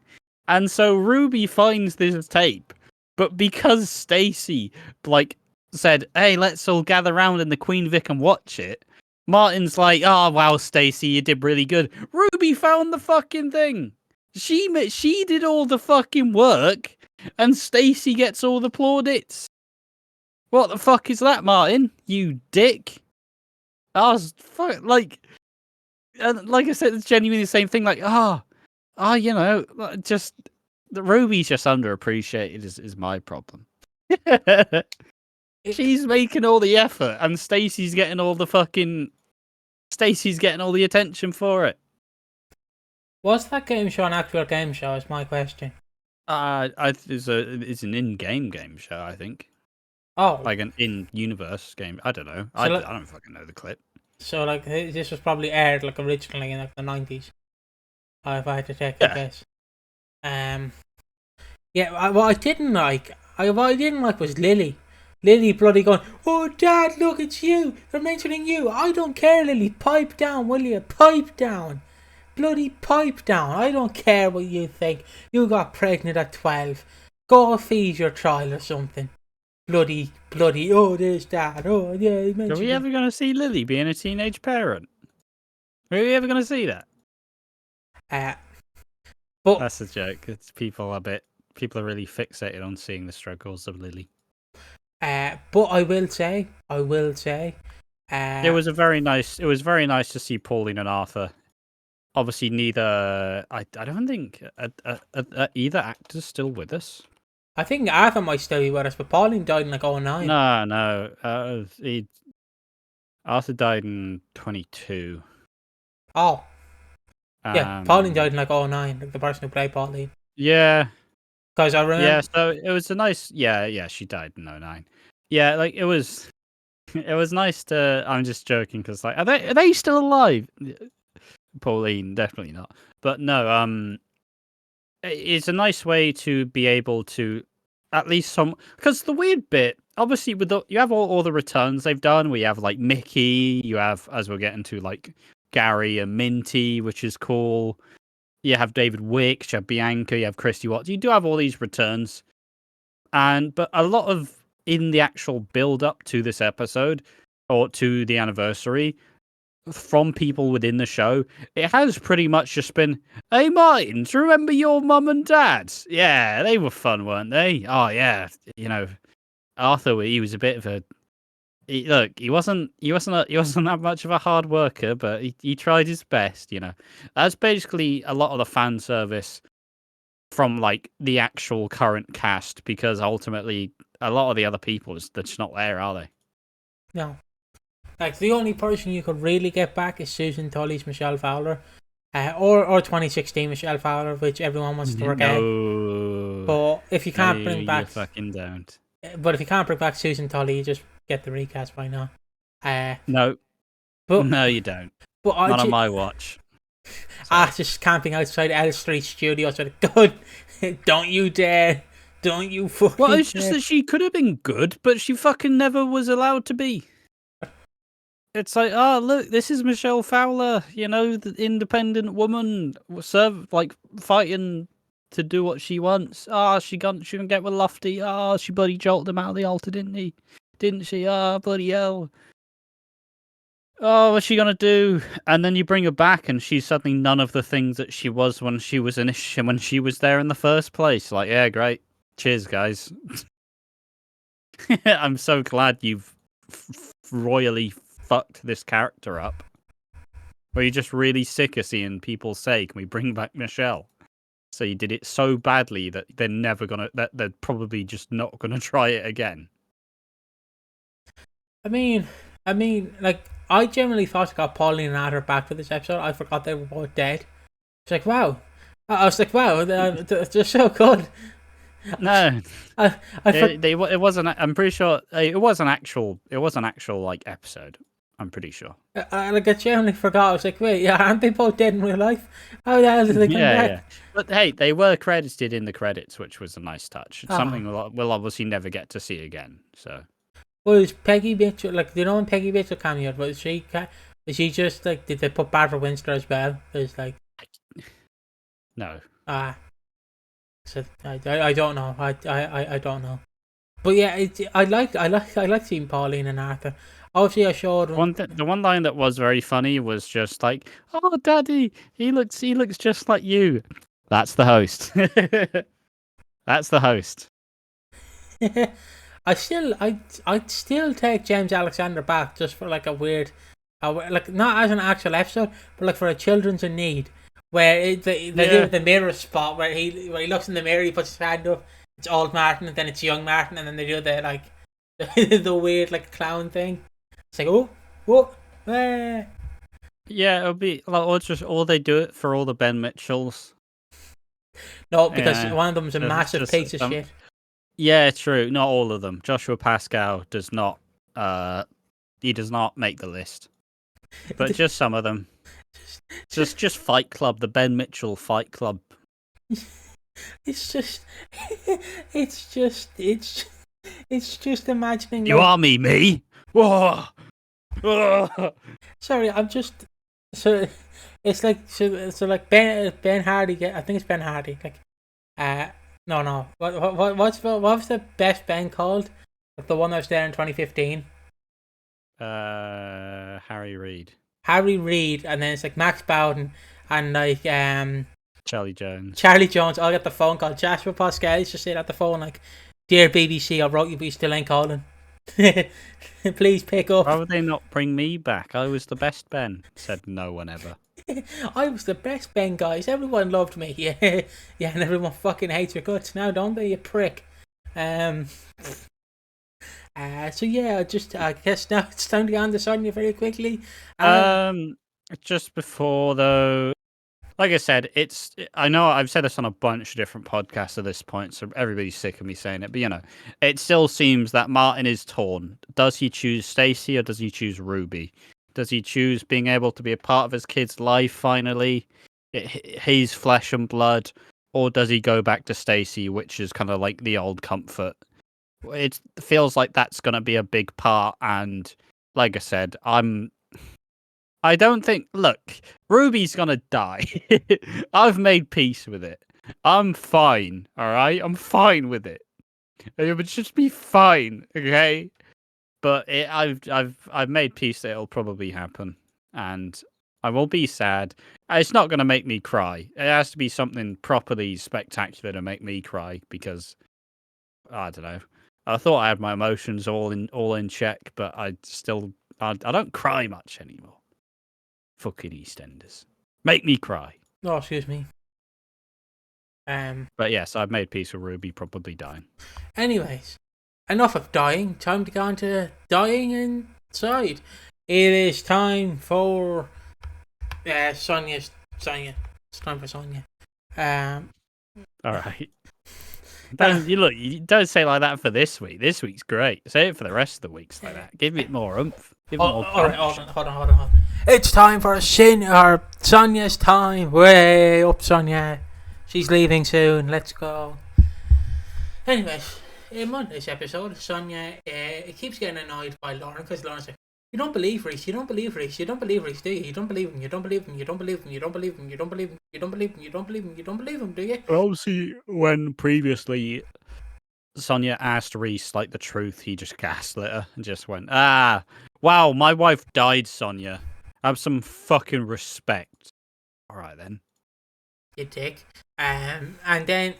And so Ruby finds this tape, but because Stacey like said, "Hey, let's all gather around in the Queen Vic and watch it," Martin's like, "Oh wow, Stacey, you did really good. Ruby found the fucking thing. She did all the fucking work, and Stacey gets all the plaudits." What the fuck is that, Martin? You dick! I was like I said, it's genuinely the same thing. Like, you know, just the Ruby's just underappreciated is my problem. She's making all the effort, and Stacey's getting all the attention for it. Was that game show an actual game show? Is my question. It's an in-game game show, I think. Oh, like an in-universe game. I don't know. So I don't fucking know the clip. So like this was probably aired like originally in like the 90s. If I had to take a guess. What I didn't like was Lily. Lily bloody going, "Oh Dad, look, it's you. They're mentioning you. I don't care, Lily. Pipe down, will you? Pipe down. Bloody pipe down. I don't care what you think. You got pregnant at 12. Go feed your child or something. Bloody, oh, there's Dad. Oh, yeah. Are we ever going to see Lily being a teenage parent? Are we ever going to see that? But that's a joke. It's people are really fixated on seeing the struggles of Lily. But I will say, it was very nice to see Pauline and Arthur. Obviously, neither. I don't think either actor's still with us. I think Arthur might still be with us, but Pauline died in like 2009. No. Arthur died in 2022. Oh. Yeah, Pauline died in like 2009, like the person who played Pauline. Yeah. Because I remember. Yeah, so it was a nice. Yeah, she died in 2009. Yeah, like it was nice to. I'm just joking because like, are they still alive? Pauline, definitely not. But no, it's a nice way to be able to at least because the weird bit, obviously, you have all the returns they've done. We have like Mickey, you have, as we're getting to, like Gary and Minty, which is cool. You have David Wicks, you have Bianca, you have Christy Watts. You do have all these returns, but a lot of in the actual build up to this episode or to the anniversary, from people within the show, it has pretty much just been, "Hey Martin, do you remember your mum and dad? Yeah, they were fun, weren't they? Oh yeah, you know, Arthur, he was a bit of a he wasn't that much of a hard worker, but he tried his best, you know." That's basically a lot of the fan service from like the actual current cast, because ultimately a lot of the other people they're just not there, are they? No. Like, the only person you could really get back is Susan Tully's Michelle Fowler. Or 2016 Michelle Fowler, which everyone wants to work out. But if you can't bring back... you fucking don't. But if you can't bring back Susan Tully, you just get the recast right now. No, you don't. But not on my watch. Just camping outside L Street Studios with a gun. Don't you dare. Don't you fucking Well, it's just that she could have been good, but she fucking never was allowed to be. It's like, oh look, this is Michelle Fowler, the independent woman, fighting to do what she wants. She can get with Lofty. She bloody jolted him out of the altar, didn't she? Bloody hell. What's she gonna do? And then you bring her back, and she's suddenly none of the things that she was when she was there in the first place. Like, yeah, great. Cheers, guys. I'm so glad you've royally fucked this character up. Or you're just really sick of seeing people say, "Can we bring back Michelle?" So you did it so badly that they're probably just not gonna try it again. I mean, like, I generally thought I got Pauline and Arthur back for this episode. I forgot they were both dead. It's like, wow. I was like, wow, they're so good. No, it wasn't. I'm pretty sure it was an actual like episode. I'm pretty sure. I genuinely forgot. I was like, wait, yeah, aren't they both dead in real life? How the hell did they come back? Yeah. But hey, they were credited in the credits, which was a nice touch. It's something we'll obviously never get to see again. So. Was Peggy Mitchell, like, do you know when Peggy Mitchell cameoed? Was she just, like, did they put Barbara Windsor as well? There's like... No. So I don't know. I don't know. But yeah, I like seeing Pauline and Arthur. Obviously, I showed them... The one line that was very funny was just like, "Oh, Daddy, he looks just like you." That's the host. That's the host. I'd still take James Alexander back just for like a weird, like, not as an actual episode, but like for a children's in need, where they do the mirror spot where he looks in the mirror, he puts his hand up, it's old Martin, and then it's young Martin, and then they do the like the weird like clown thing. It's like, oh. Yeah, it'll be like, or they do it for all the Ben Mitchells. No, because one of them's a massive piece of shit. Yeah, true. Not all of them. Joshua Pascal does not. He does not make the list, but just some of them. Just Fight Club, the Ben Mitchell Fight Club. It's just imagining. You are me. Whoa. Sorry, I'm just so. It's like so like Ben Hardy. I think it's Ben Hardy. Like, no. What was the best Ben called? Like the one that was there in 2015. Harry Reid. Harry Reid, and then it's like Max Bowden and like Charlie Jones. I'll get the phone call. Joshua Pascal just said at the phone like, "Dear BBC, I wrote you, but you still ain't calling. Please pick up." Why would they not bring me back? I was the best Ben. Said no one ever. I was the best Ben, guys. Everyone loved me. Yeah, and everyone fucking hates your guts now, don't they, you prick? So yeah, I guess now it's time to go on to Sonia very quickly. Just before though, like I said, I know I've said this on a bunch of different podcasts at this point, so everybody's sick of me saying it, but it still seems that Martin is torn. Does he choose Stacey or does he choose Ruby? Does he choose being able to be a part of his kid's life finally, his flesh and blood, or does he go back to Stacey, which is kind of like the old comfort? It feels like that's going to be a big part, and like I said, I don't think... Look, Ruby's going to die. I've made peace with it. I'm fine, alright? I'm fine with it. It would just be fine, okay? But I've made peace that it'll probably happen, and I will be sad. It's not going to make me cry. It has to be something properly spectacular to make me cry, because I don't know. I thought I had my emotions all in check, but I don't cry much anymore. Fucking EastEnders, make me cry. Oh, excuse me. But yes, I've made peace with Ruby probably dying. Anyways. Enough of dying. Time to go on to dying inside. It is time for Sonia. It's time for Sonia. All right. You don't say like that for this week. This week's great. Say it for the rest of the weeks like that. Give it more oomph. Give it more punch. All right, hold on. It's time for Sonia's time. Way up, Sonia. She's leaving soon. Let's go. Anyways. In Monday's episode, Sonia keeps getting annoyed by Lauren because Lauren's like, You don't believe Reese. You don't believe Reese. You don't believe Reese, do you? You don't believe him. You don't believe him. You don't believe him. You don't believe him. You don't believe him. You don't believe him. You don't believe him. You don't believe him, do you? Obviously, when previously Sonia asked Reese like the truth, he just gaslit her and just went, wow, my wife died, Sonia. Have some fucking respect. All right then. You dick. And then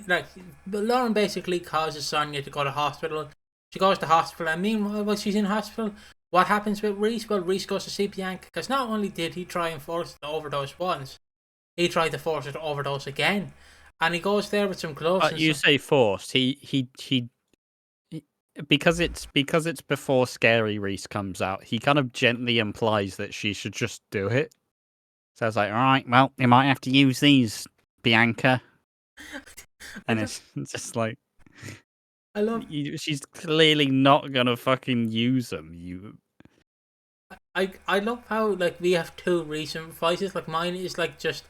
like Lauren basically causes Sonia to go to hospital. She goes to hospital, and meanwhile, while she's in hospital, what happens with Reese? Well, Reese goes to see Bianca, because not only did he try and force her to overdose once, he tried to force her to overdose again. And he goes there with some gloves. But you say forced. He because it's before Scary Reese comes out, he kind of gently implies that she should just do it. So I was like, all right, well, you might have to use these, Bianca. And it's just like, she's clearly not gonna fucking use them. I love how like we have two recent voices. Like mine is like just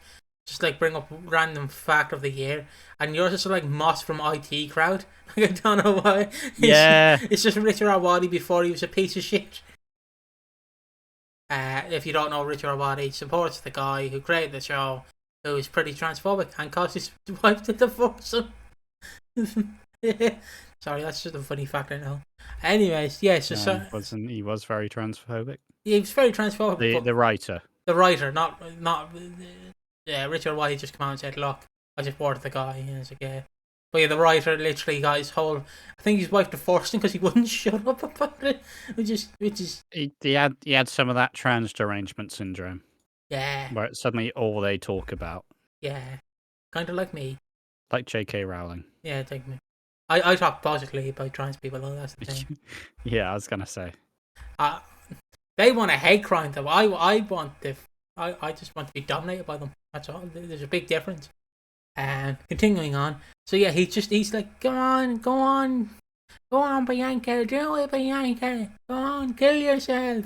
like bring up random fact of the year, and yours is like Moss from IT Crowd. Like, I don't know why. It's just Richard Awadi before he was a piece of shit. If you don't know, Richard Awadi supports the guy who created the show, who is pretty transphobic and caused his wife to divorce him. Sorry, that's just a funny fact I know. Anyways, yes. Yeah, he was very transphobic. He was very transphobic. The writer. The writer, not Richard Awadi just came out and said, "Look, I just bored the guy," and it's like, yeah. But yeah, the writer literally got his whole. I think his wife divorced him because he wouldn't shut up about it, which is. He had some of that trans derangement syndrome. Yeah. Where it's suddenly all they talk about. Yeah, kind of like me. Like J.K. Rowling. Yeah, like me. I talk positively about trans people, though. That's the thing. Yeah, I was gonna say. They want a hate crime, though. I just want to be dominated by them. That's all. There's a big difference. And continuing on, so yeah, he's like, go on, Bianca, do it, Bianca, go on, kill yourself.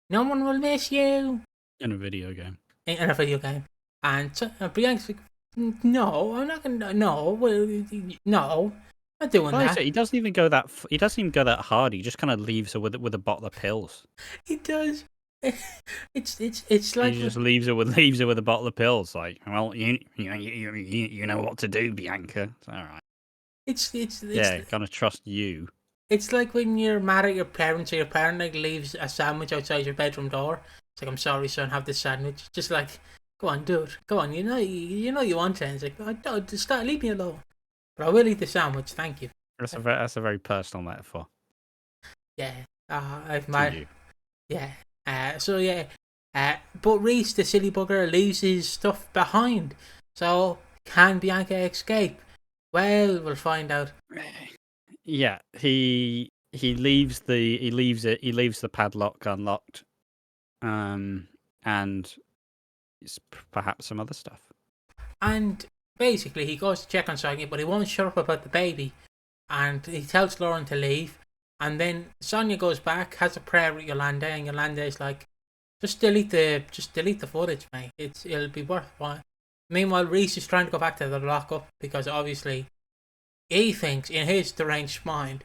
No one will miss you. In a video game. In a video game, and so, Bianca's like, no, I'm not gonna. No, no, I'm not doing that. He doesn't even go that. He doesn't even go that hard. He just kind of leaves her with a bottle of pills. He does. It's like he just leaves her with a bottle of pills. Like, well, you know what to do, Bianca. It's all right. It's gonna trust you. It's like when you're mad at your parents, or your parent like leaves a sandwich outside your bedroom door. It's like, I'm sorry, son, have this sandwich. Just like, go on, do it. Go on, you know you want it. And it's like, oh, no, just leave me alone. But I will eat the sandwich, thank you. That's a very personal metaphor. Yeah, I've made. Yeah. But Reese, the silly bugger, leaves his stuff behind. So can Bianca escape? Well, we'll find out. Yeah, he leaves the padlock unlocked, and it's perhaps some other stuff. And basically, he goes to check on Sonia, but he won't shut up about the baby, and he tells Lauren to leave. And then Sonia goes back, has a prayer with Yolanda, and Yolanda is like, just delete the footage, mate. It'll be worthwhile. Meanwhile, Reese is trying to go back to the lockup because obviously he thinks in his deranged mind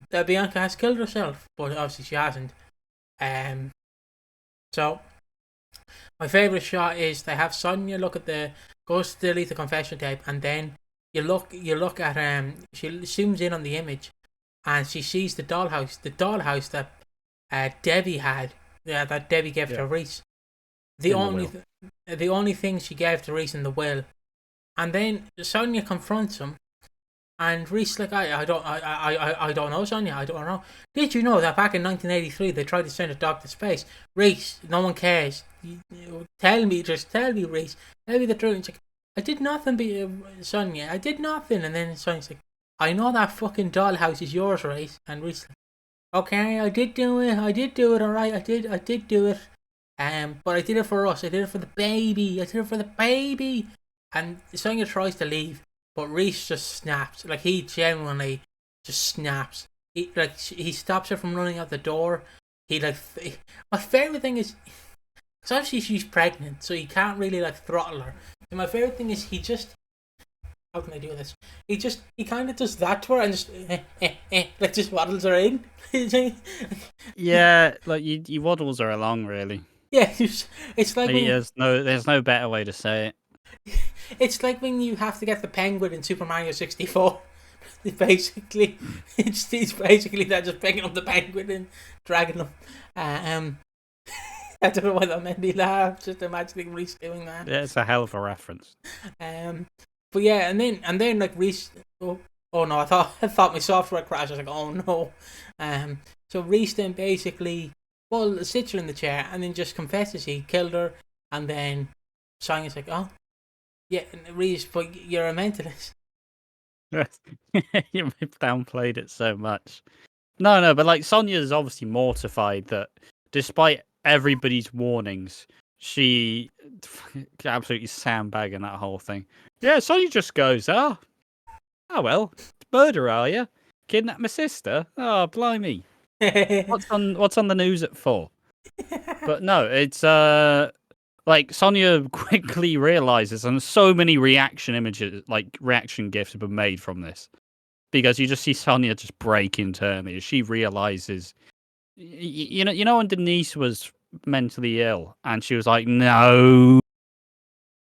that Bianca has killed herself, but obviously she hasn't. So my favourite shot is they have Sonia goes to delete the confession tape, and then you look at she zooms in on the image. And she sees the dollhouse that Debbie had, that Debbie gave to Reese. The only thing she gave to Reese in the will. And then Sonia confronts him, and Reese like, I don't know, Sonia, I don't know. Did you know that back in 1983 they tried to send a dog to space? Reese, no one cares. Tell me, Reese. Tell me the truth. And she's like, I did nothing, Sonia. I did nothing. And then Sonia's like, I know that fucking dollhouse is yours, Reese. And Reese, okay, I did do it, alright, I did do it. But I did it for us, I did it for the baby. And Sonia tries to leave, but Reese just snaps. Like, he genuinely just snaps. He stops her from running out the door. My favourite thing is, because obviously she's pregnant, so he can't really, throttle her. And my favourite thing is he just how can I do this? He kind of does that to her and just like just waddles her in. Yeah, like you waddles her along, really. Yeah, it's like when There's no better way to say it. it's like when you have to get the penguin in Super Mario 64. Basically, it's basically that, just picking up the penguin and dragging them. I don't know why that made me laugh. Just imagining Reese doing that. Yeah, it's a hell of a reference. But yeah, and then like Reese. Oh no! I thought my software crashed. I was like, oh no. So Reese then basically, well, sits her in the chair and then just confesses he killed her, and then Sonia's like, oh, yeah, Reese, but you're a mentalist. You downplayed it so much. No, but like Sonia's obviously mortified that despite everybody's warnings, she absolutely sandbagging that whole thing. Yeah, Sonia just goes, oh well, murder, are you? Kidnap my sister? Oh, blimey. What's on the news at 4? But no, it's like Sonia quickly realizes, and so many reaction images, like reaction gifs, have been made from this, because you just see Sonia just break internally as she realizes, you know, when Denise was mentally ill and she was like, no.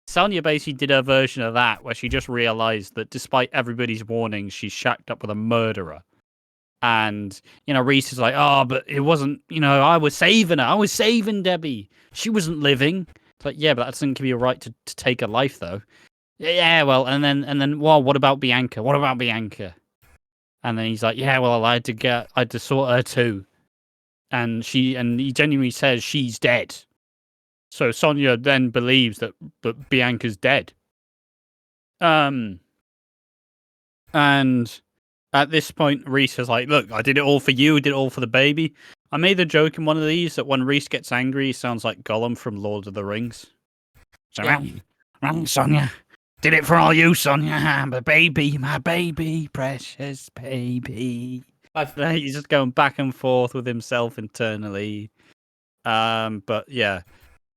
Sonia basically did her version of that, where she just realized that despite everybody's warnings, she's shacked up with a murderer. And, Reese is like, oh, but it wasn't, I was saving her. I was saving Debbie. She wasn't living. It's like, yeah, but that doesn't give you a right to take her life, though. Yeah, well, and then, well, what about Bianca? What about Bianca? And then he's like, yeah, well, I had to sort her too. And he genuinely says she's dead. So Sonia then believes that Bianca's dead. And at this point, Reese is like, look, I did it all for you. I did it all for the baby. I made the joke in one of these that when Reese gets angry, he sounds like Gollum from Lord of the Rings. So, yeah. Sonia. Did it for all you, Sonia. My baby, precious baby. He's just going back and forth with himself internally. But yeah,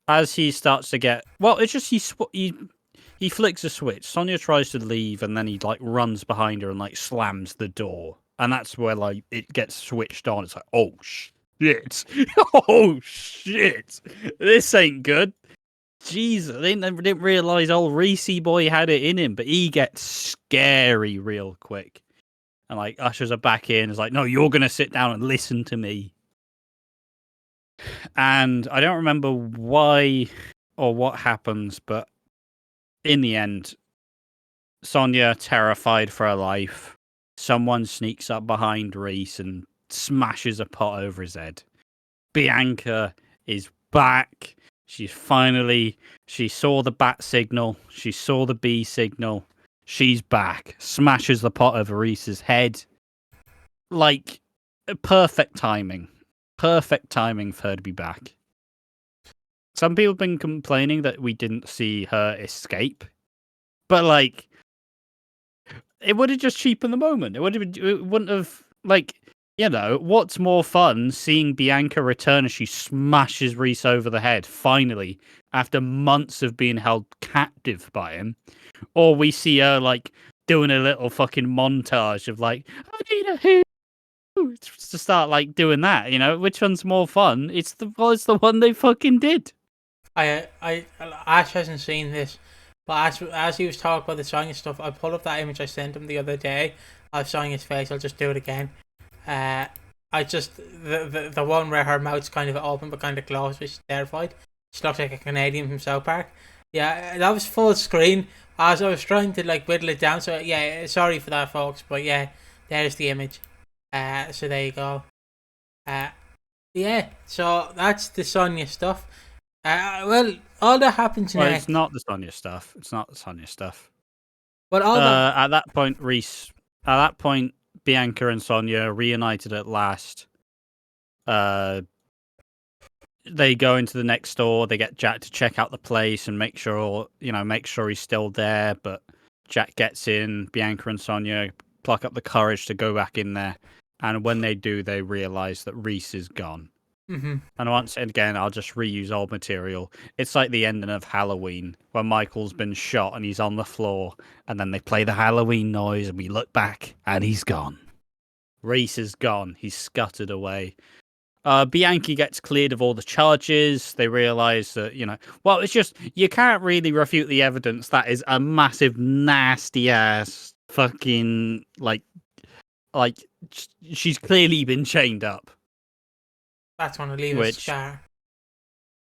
as he starts to get, well, it's just he flicks a switch. Sonia tries to leave, and then he like runs behind her and like slams the door, and that's where like it gets switched on. It's like, oh shit, oh shit, this ain't good. Jesus, I didn't realize old Reese boy had it in him, but he gets scary real quick, and like ushers her back in. It's like, no, you're gonna sit down and listen to me. And I don't remember why or what happens, but in the end, Sonia, terrified for her life, someone sneaks up behind Reese and smashes a pot over his head. Bianca is back. She saw the bat signal. She saw the bee signal. She's back. Smashes the pot over Reese's head. Like, perfect timing. Perfect timing for her to be back. Some people have been complaining that we didn't see her escape. But, like, it would have just cheapened the moment. It wouldn't have, like, what's more fun, seeing Bianca return as she smashes Reese over the head, finally, after months of being held captive by him, or we see her, like, doing a little fucking montage of, like, I need a hero to start, like, doing that, Which one's more fun? It's the one they fucking did. Ash hasn't seen this, but as he was talking about the Sonia stuff, I pulled up that image I sent him the other day of Sonia's face. I'll just do it again. I just the one where her mouth's kind of open but kind of closed, which is terrified. She looks like a Canadian from South Park. Yeah, that was full screen. As I was trying to like whittle it down. So yeah, sorry for that, folks. But yeah, there's the image. So there you go. Yeah. So that's the Sonia stuff. Well, all that happens next. It's not the Sonia stuff. It's not the Sonia stuff. But at that point, Bianca and Sonia reunited at last. They go into the next door. They get Jack to check out the place and make sure he's still there. But Jack gets in. Bianca and Sonia pluck up the courage to go back in there. And when they do, they realize that Reese is gone. Mm-hmm. And once again, I'll just reuse old material. It's like the ending of Halloween, when Michael's been shot and he's on the floor, and then they play the Halloween noise, and we look back, and he's gone. Reese is gone. He's scuttered away. Bianchi gets cleared of all the charges. They realise that, well, it's just, you can't really refute the evidence. That is a massive, nasty ass fucking, like, she's clearly been chained up. That's going to leave a scar.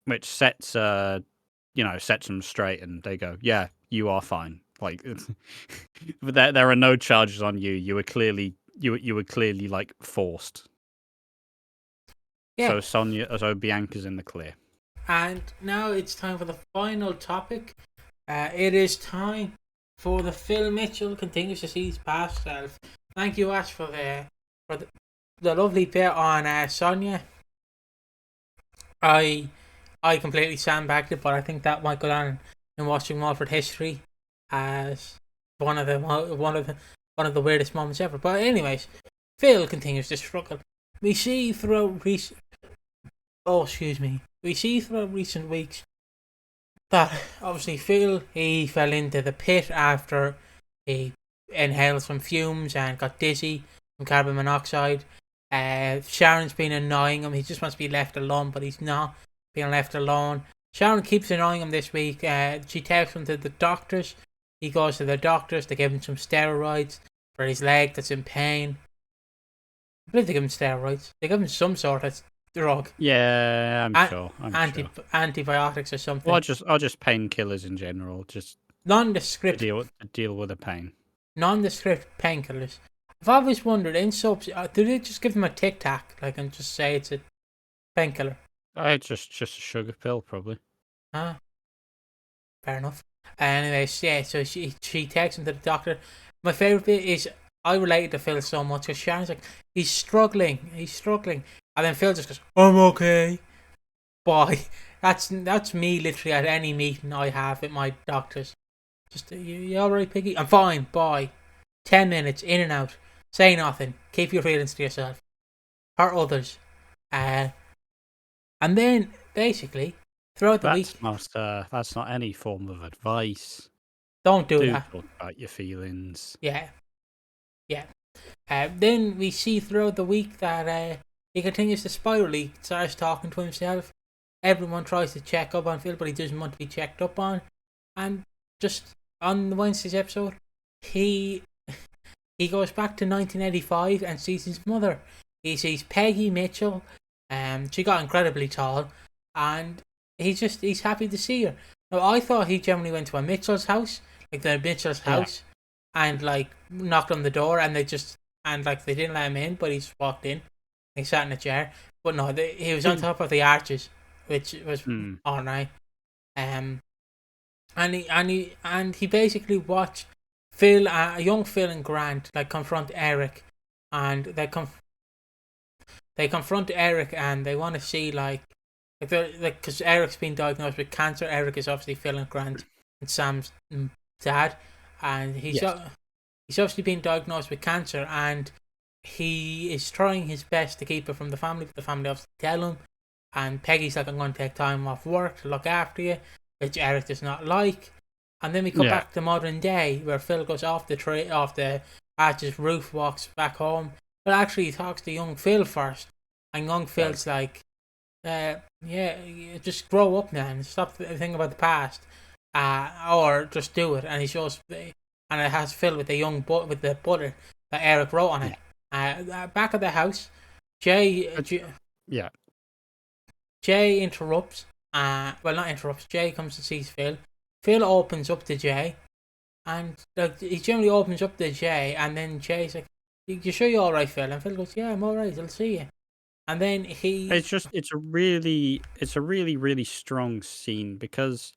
Which sets, sets them straight, and they go, yeah, you are fine. Like, there are no charges on you. You were clearly, like, forced. Yeah. So Bianca's in the clear. And now it's time for the final topic. It is time for the Phil Mitchell continues to see his past self. Thank you, Ash, for the lovely bit on Sonia. I completely sandbagged it, but I think that might go down in Watching Walford history as one of the weirdest moments ever. But anyways, Phil continues to struggle. We see throughout recent weeks that obviously Phil, he fell into the pit after he inhaled some fumes and got dizzy from carbon monoxide. Sharon's been annoying him. He just wants to be left alone, but he's not being left alone. Sharon keeps annoying him this week. She takes him to the doctors. He goes to the doctors. They give him some steroids for his leg that's in pain. I believe they give him steroids. They give him some sort of drug. Yeah, I'm sure. Antibiotics or something. Or just painkillers in general. Just nondescript to deal with the pain. Nondescript painkillers. I've always wondered in soaps, do they just give him a Tic Tac, like, and just say it's a painkiller? Just a sugar pill, probably. Fair enough. Anyways, yeah. So she takes him to the doctor. My favorite bit is I related to Phil so much because Sharon's like, he's struggling, and then Phil just goes, I'm okay. Boy, that's me literally at any meeting I have with my doctors. Just, you alright, Piggy? I'm fine. Bye. 10 minutes in and out. Say nothing. Keep your feelings to yourself. Hurt others. And then basically throughout the week, that's not any form of advice. Don't do that. Talk about your feelings. Yeah. Then we see throughout the week that he continues to spiral. He starts talking to himself. Everyone tries to check up on Phil, but he doesn't want to be checked up on. And just on Wednesday's episode, he goes back to 1985 and sees his mother. He sees Peggy Mitchell. She got incredibly tall, and he's happy to see her. Now, I thought he generally went to a Mitchell's house, like the Mitchell's house, and like knocked on the door, and they didn't let him in, but he just walked in. He sat in a chair, but no, he was on top of the arches, which was alright. And he basically watched Phil, young Phil and Grant, like confront Eric, and they confront Eric, and they want to see because Eric's been diagnosed with cancer. Eric is obviously Phil and Grant and Sam's dad, and he's obviously been diagnosed with cancer, and he is trying his best to keep it from the family, but the family obviously tell him. And Peggy's like, I'm going to take time off work to look after you, which Eric does not like. And then we come back to modern day, where Phil goes off the arch's roof, walks back home, but actually he talks to young Phil first, and young Phil's like, just grow up, man, stop thinking about the past, or just do it. And he shows, and it has Phil with the butter that Eric wrote on it. Back at the house, Jay interrupts. Not interrupts. Jay comes to see Phil. Phil opens up to Jay, and he generally opens up to Jay, and then Jay's like, "You sure you're all right, Phil?" And Phil goes, "Yeah, I'm all right. I'll see you." And then it's a really really strong scene, because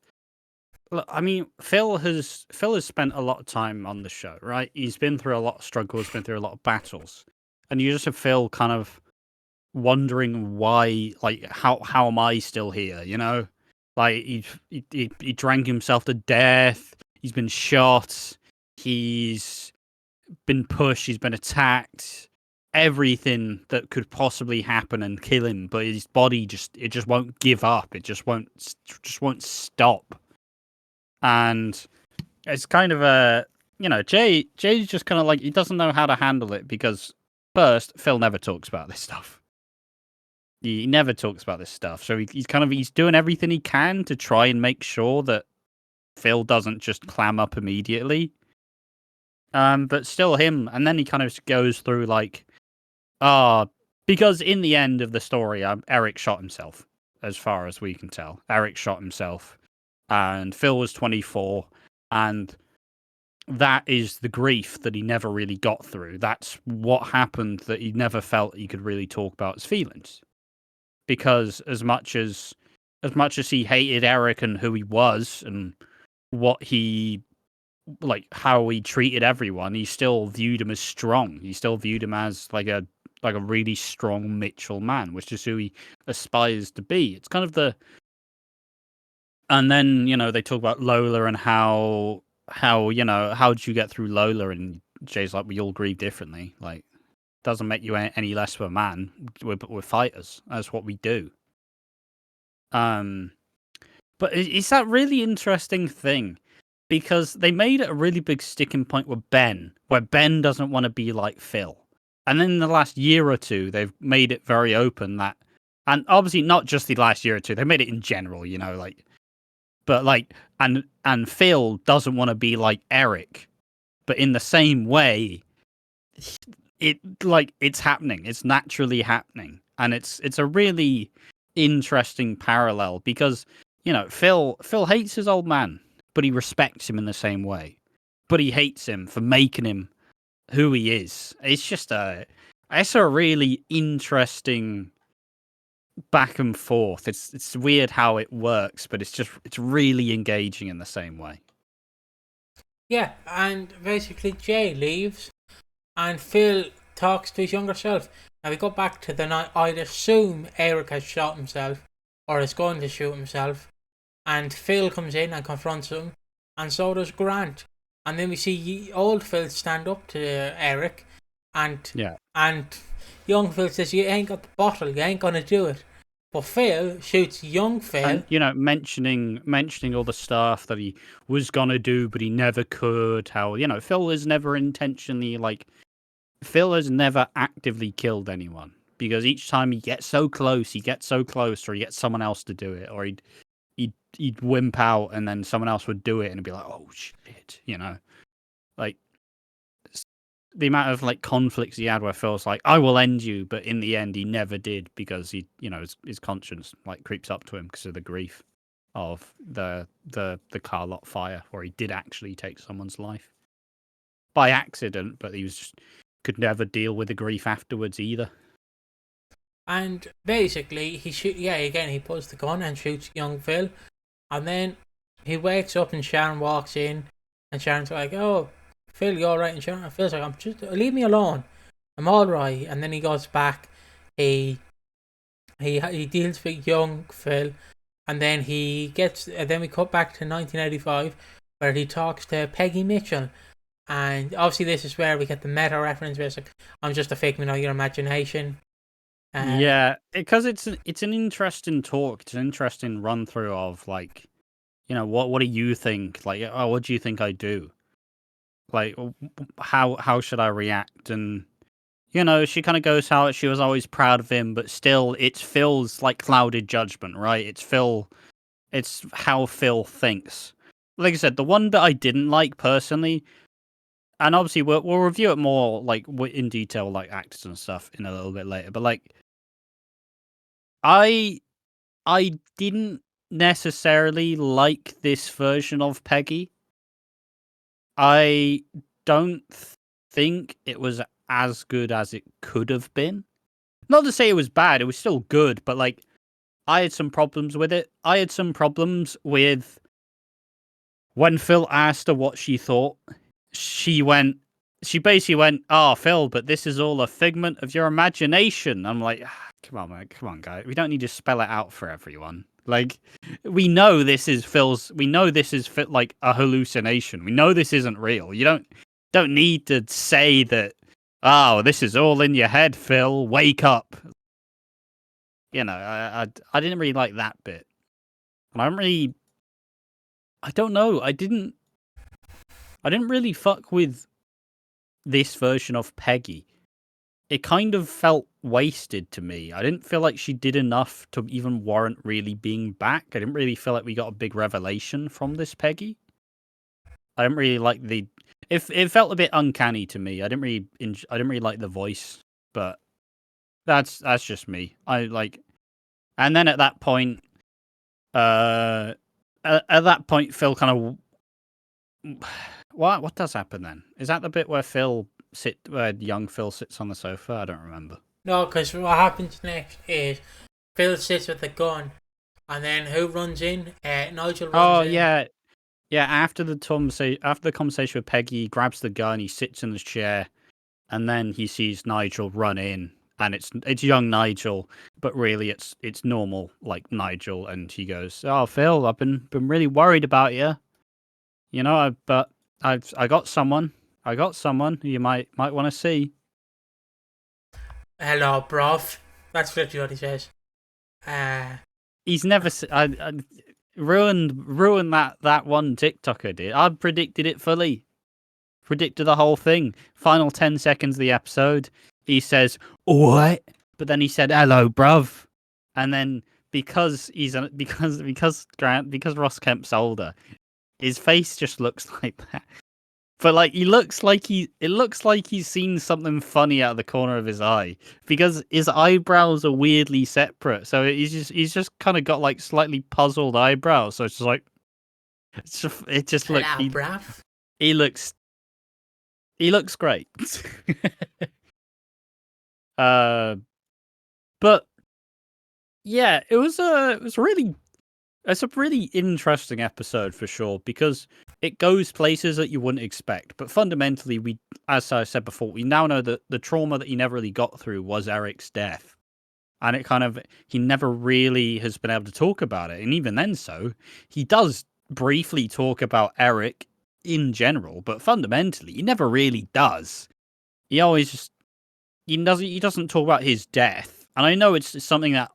look, I mean, Phil has spent a lot of time on the show, right? He's been through a lot of struggles, been through a lot of battles, and you just have Phil kind of wondering why, like, how am I still here? You know, like he drank himself to death. He's been shot. He's been pushed. He's been attacked. everything that could possibly happen and kill him, but his body just won't give up. It just won't stop. And it's kind of a, Jay's just kind of like, he doesn't know how to handle it because first, Phil never talks about this stuff. He never talks about this stuff. So he's doing everything he can to try and make sure that Phil doesn't just clam up immediately. But still him. And then he kind of goes through like, because in the end of the story, Eric shot himself, as far as we can tell. Eric shot himself. And Phil was 24. And that is the grief that he never really got through. That's what happened, that he never felt he could really talk about his feelings. Because as much as he hated Eric and who he was and what he, like, how he treated everyone, he still viewed him as strong. He still viewed him as like a really strong Mitchell man, which is who he aspires to be. It's kind of and then, they talk about Lola and how how did you get through Lola? And Jay's like, we all grieve differently. Like, doesn't make you any less of a man. We're fighters. That's what we do. But it's that really interesting thing, because they made it a really big sticking point with Ben, where Ben doesn't want to be like Phil. And then in the last year or two, they've made it very open that, and obviously not just the last year or two, they made it in general, and Phil doesn't want to be like Eric, but in the same way, it's happening. It's naturally happening, and it's a really interesting parallel because Phil hates his old man, but he respects him in the same way. But he hates him for making him who he is. It's just it's a really interesting back and forth. It's weird how it works, but it's really engaging in the same way. Yeah, and basically Jay leaves, and Phil talks to his younger self. Now we go back to the night. I'd assume Eric has shot himself, or is going to shoot himself, and Phil comes in and confronts him, and so does Grant. And then we see old Phil stand up to Eric, and young Phil says, "You ain't got the bottle. You ain't gonna do it." But Phil shoots young Phil. And, mentioning all the stuff that he was gonna do, but he never could. How Phil is never intentionally Phil has never actively killed anyone, because each time he gets so close, or he gets someone else to do it, or he'd wimp out, and then someone else would do it, and be like, "Oh shit," like the amount of conflicts he had where Phil's like, "I will end you," but in the end he never did, because he, his conscience creeps up to him because of the grief of the car lot fire, where he did actually take someone's life by accident, but he could never deal with the grief afterwards either. And basically, he pulls the gun and shoots young Phil, and then he wakes up and Sharon walks in, and Sharon's like, "Oh, Phil, you alright?" And Sharon feels like, leave me alone, I'm alright." And then he goes back, he deals with young Phil, and then then we cut back to 1985, where he talks to Peggy Mitchell. And obviously this is where we get the meta reference, where it's like, "I'm just a figment of your imagination." Yeah, because it's an interesting talk. It's an interesting run through of what do you think? What do you think I do? How should I react? And she kind of goes how she was always proud of him, but still it's Phil's clouded judgment, right? It's how Phil thinks. Like I said, the one that I didn't like personally, and obviously we'll review it more in detail, actors and stuff, in a little bit later. But I didn't necessarily like this version of Peggy. I don't think it was as good as it could have been. Not to say it was bad; it was still good. But I had some problems with it. I had some problems with when Phil asked her what she thought. She basically went, "Oh, Phil, but this is all a figment of your imagination." I'm like, come on, man. Come on, guys. We don't need to spell it out for everyone. We know this is Phil's. We know this is a hallucination. We know this isn't real. You don't need to say that Oh, this is all in your head, Phil. Wake up. You know, I didn't really like that bit. And I don't know. I didn't really fuck with this version of Peggy. It kind of felt wasted to me. I didn't feel like she did enough to even warrant really being back. I didn't really feel like we got a big revelation from this Peggy. I didn't really like the. It felt a bit uncanny to me. I didn't really like the voice, but that's just me. And then at that point, Phil kind of. What does happen then? Is that the bit where young Phil sits on the sofa? I don't remember. No, because what happens next is Phil sits with the gun, and then who runs in? Nigel runs in. Yeah. After the conversation with Peggy, he grabs the gun, he sits in the chair, and then he sees Nigel run in, and it's young Nigel, but really it's normal like Nigel, and he goes, "Oh, Phil, I've been really worried about you. You know, but I got someone who you might want to see." Hello, bruv. That's literally what he says. He's never. I ruined that one TikToker did. I predicted it fully. Predicted the whole thing. Final 10 seconds of the episode, he says, "What?" But then he said, "Hello, bruv." And then because Ross Kemp's older, his face just looks like that. But like it looks like he's seen something funny out of the corner of his eye because his eyebrows are weirdly separate. So he's just kind of got like slightly puzzled eyebrows. So it's just like it just looks. He looks great. But yeah, it's a really interesting episode for sure because it goes places that you wouldn't expect. But fundamentally, as I said before, we now know that the trauma that he never really got through was Eric's death. And he never really has been able to talk about it. And even then, he does briefly talk about Eric in general, but fundamentally, he never really does. He doesn't talk about his death. And I know it's something that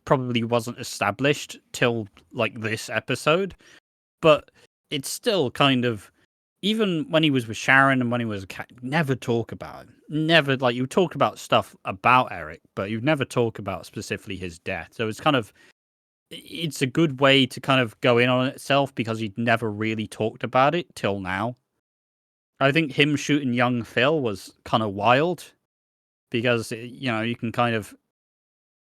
probably wasn't established till like this episode, but it's still kind of, even when he was with Sharon and when he was a cat, never talk about it. Never, like, you talk about stuff about Eric, but you never talk about specifically his death. So it's a good way to kind of go in on itself because he'd never really talked about it till now. I think him shooting young Phil was kind of wild because, you know, you can kind of,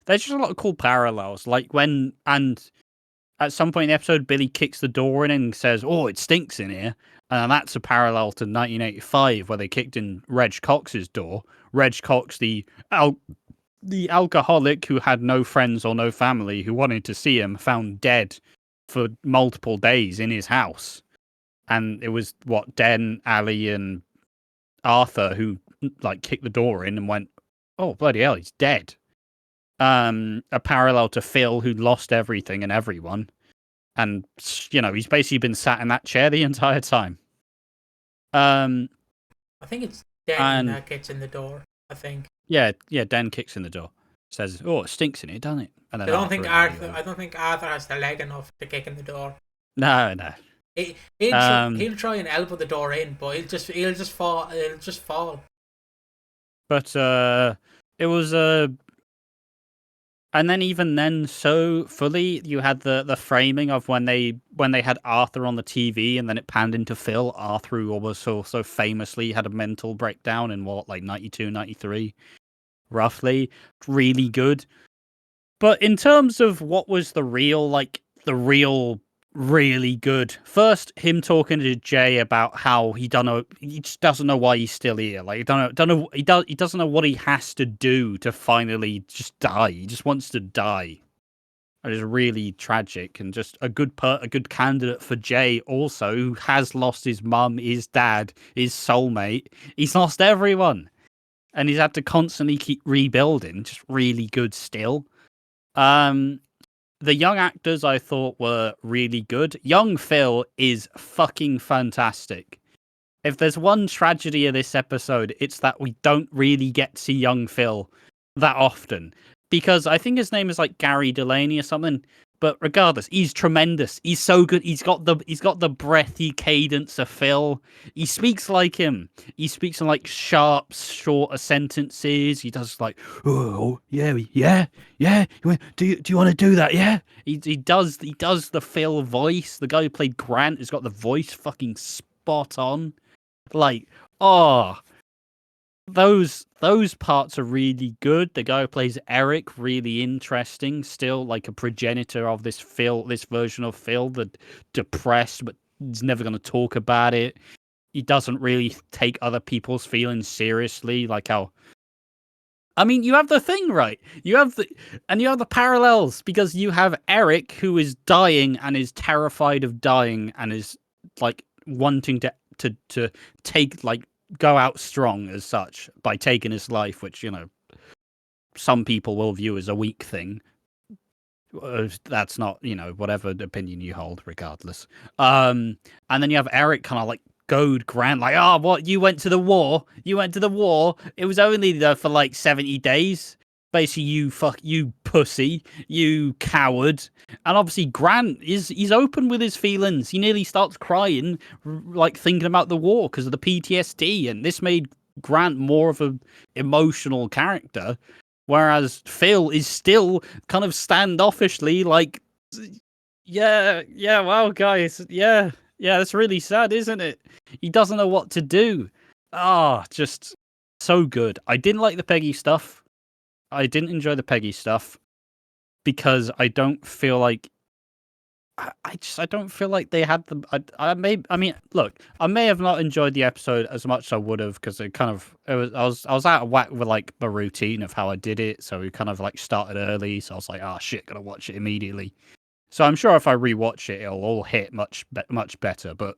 there's just a lot of cool parallels. Like and at some point in the episode, Billy kicks the door in and says, "Oh, it stinks in here." And that's a parallel to 1985 where they kicked in Reg Cox's door. Reg Cox, the alcoholic who had no friends or no family who wanted to see him, found dead for multiple days in his house. And it was Den, Ali, and Arthur who like kicked the door in and went, "Oh, bloody hell, he's dead." A parallel to Phil who lost everything and everyone. And, you know, he's basically been sat in that chair the entire time. I think it's Den that gets in the door, I think. Yeah, Den kicks in the door. Says, "Oh, it stinks in here, doesn't it?" And then I don't think Arthur has the leg enough to kick in the door. No. He'll try and elbow the door in, but he'll just fall. But it was and then even then, so fully, you had the framing of when they had Arthur on the TV, and then it panned into Phil. Arthur, who also so famously had a mental breakdown in 92, 93, roughly. Really good. But in terms of what was the real really good. First, him talking to Jay about how he just doesn't know why he's still here. Like, he doesn't know what he has to do to finally just die. He just wants to die. It is really tragic and just a good candidate for Jay also, who has lost his mum, his dad, his soulmate. He's lost everyone. And he's had to constantly keep rebuilding. Just really good still. The young actors I thought were really good. Young Phil is fucking fantastic. If there's one tragedy of this episode, it's that we don't really get to see young Phil that often. Because I think his name is like Gary Delaney or something. But regardless, he's tremendous. He's so good. He's got the breathy cadence of Phil. He speaks like him. He speaks in like sharp, shorter sentences. He does like, oh yeah, yeah, yeah. Do you want to do that? Yeah. He does the Phil voice. The guy who played Grant has got the voice fucking spot on. Like, oh, those parts are really good. The guy who plays Eric, really interesting. Still like a progenitor of this version of Phil, that depressed but he's never going to talk about it. He doesn't really take other people's feelings seriously, like how. I mean, you have the thing, right? You have the parallels, because you have Eric who is dying and is terrified of dying and is like wanting to take, like, go out strong as such by taking his life, which, you know, some people will view as a weak thing. That's not, you know, whatever opinion you hold, regardless. And then you have Eric kind of like goad Grant, like, oh, what, you went to the war? It was only there for like 70 days. Basically, you pussy, you coward. And obviously Grant he's open with his feelings. He nearly starts crying, like thinking about the war because of the PTSD, and this made Grant more of a emotional character, whereas Phil is still kind of standoffishly like, yeah, wow, guys, yeah, that's really sad, isn't it? He doesn't know what to do. Just so good. I didn't like the Peggy stuff. I didn't enjoy the Peggy stuff because I don't feel like I don't feel like they had the. I mean, look, I may have not enjoyed the episode as much as I would have, because I was out of whack with like the routine of how I did it, so we kind of like started early, so I was like, oh shit, gotta watch it immediately. So I'm sure if I rewatch it, it'll all hit much better. But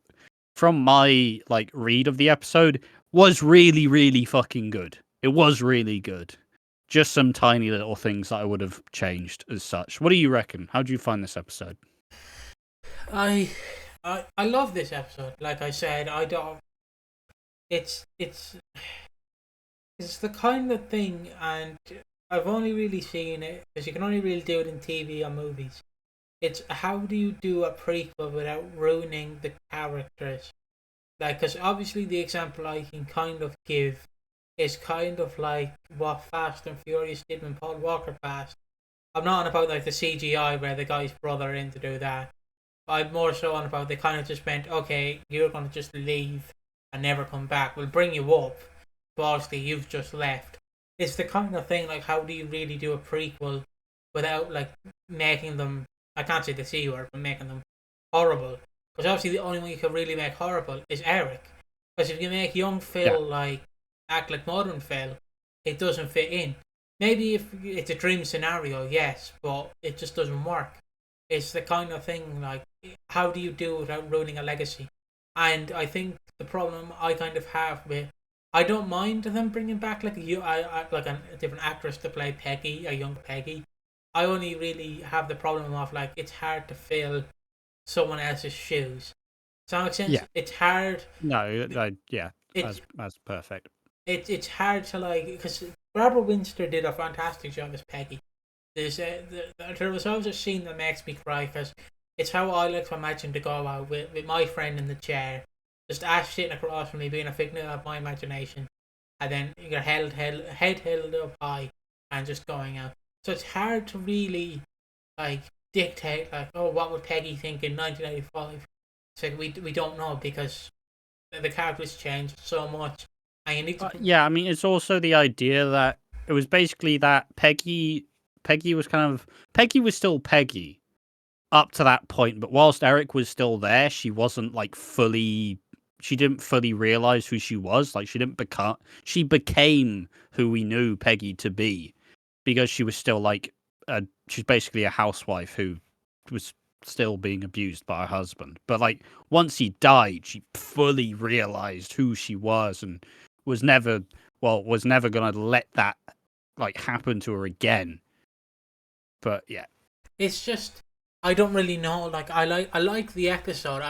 from my like read of the episode, was really, really fucking good. It was really good. Just some tiny little things that I would have changed as such. What do you reckon? How do you find this episode? I love this episode. Like I said, I don't. It's the kind of thing, and I've only really seen it because you can only really do it in TV or movies. It's how do you do a prequel without ruining the characters? Like, because obviously the example I can kind of give is kind of like what Fast and Furious did when Paul Walker passed. I'm not on about like the CGI where the guy's brother in to do that. I'm more so on about they kind of just went, okay, you're going to just leave and never come back. We'll bring you up, but obviously you've just left. It's the kind of thing like, how do you really do a prequel without like making them, I can't say the C word, but making them horrible? Because obviously the only one you can really make horrible is Eric. Because if you make young Phil like act like modern Phil, it doesn't fit in. Maybe if it's a dream scenario, yes, but it just doesn't work. It's the kind of thing like, how do you do it without ruining a legacy? And I think the problem I kind of have with, I don't mind them bringing back like like a different actress to play Peggy, a young Peggy. I only really have the problem of like, it's hard to fill someone else's shoes. Does that make sense? Yeah. It's hard. No, that's perfect. It's hard to like, because Barbara Windsor did a fantastic job as Peggy. There was always a scene that makes me cry because it's how I like to imagine to go out with my friend in the chair, just Ash sitting across from me, being a figment of my imagination, and then your head held up high and just going out. So it's hard to really like dictate like, oh, what would Peggy think in 1985? It's like we don't know because the characters changed so much, and you need to. Yeah, I mean, it's also the idea that it was basically that Peggy was still Peggy up to that point, but whilst Eric was still there, she wasn't like she didn't fully realize who she was. Like, she became who we knew Peggy to be, because she was still like she's basically a housewife who was still being abused by her husband. But like, once he died, she fully realized who she was and was never gonna let that like happen to her again. But yeah, It's just, I don't really know. Like I like the episode.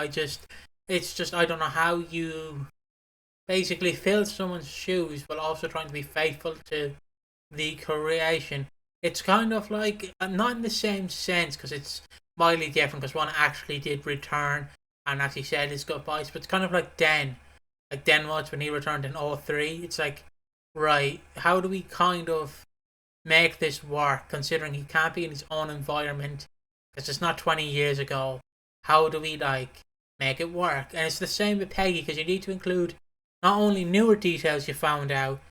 It's just I don't know how you basically fill someone's shoes while also trying to be faithful to the creation. It's kind of like, not in the same sense because it's mildly different, because one actually did return and actually said his goodbyes, but it's kind of like Den. Like Den was when he returned in '03. It's like, right, how do we kind of make this work considering he can't be in his own environment because it's not 20 years ago? How do we like make it work? And it's the same with Peggy, because you need to include not only newer details you found out,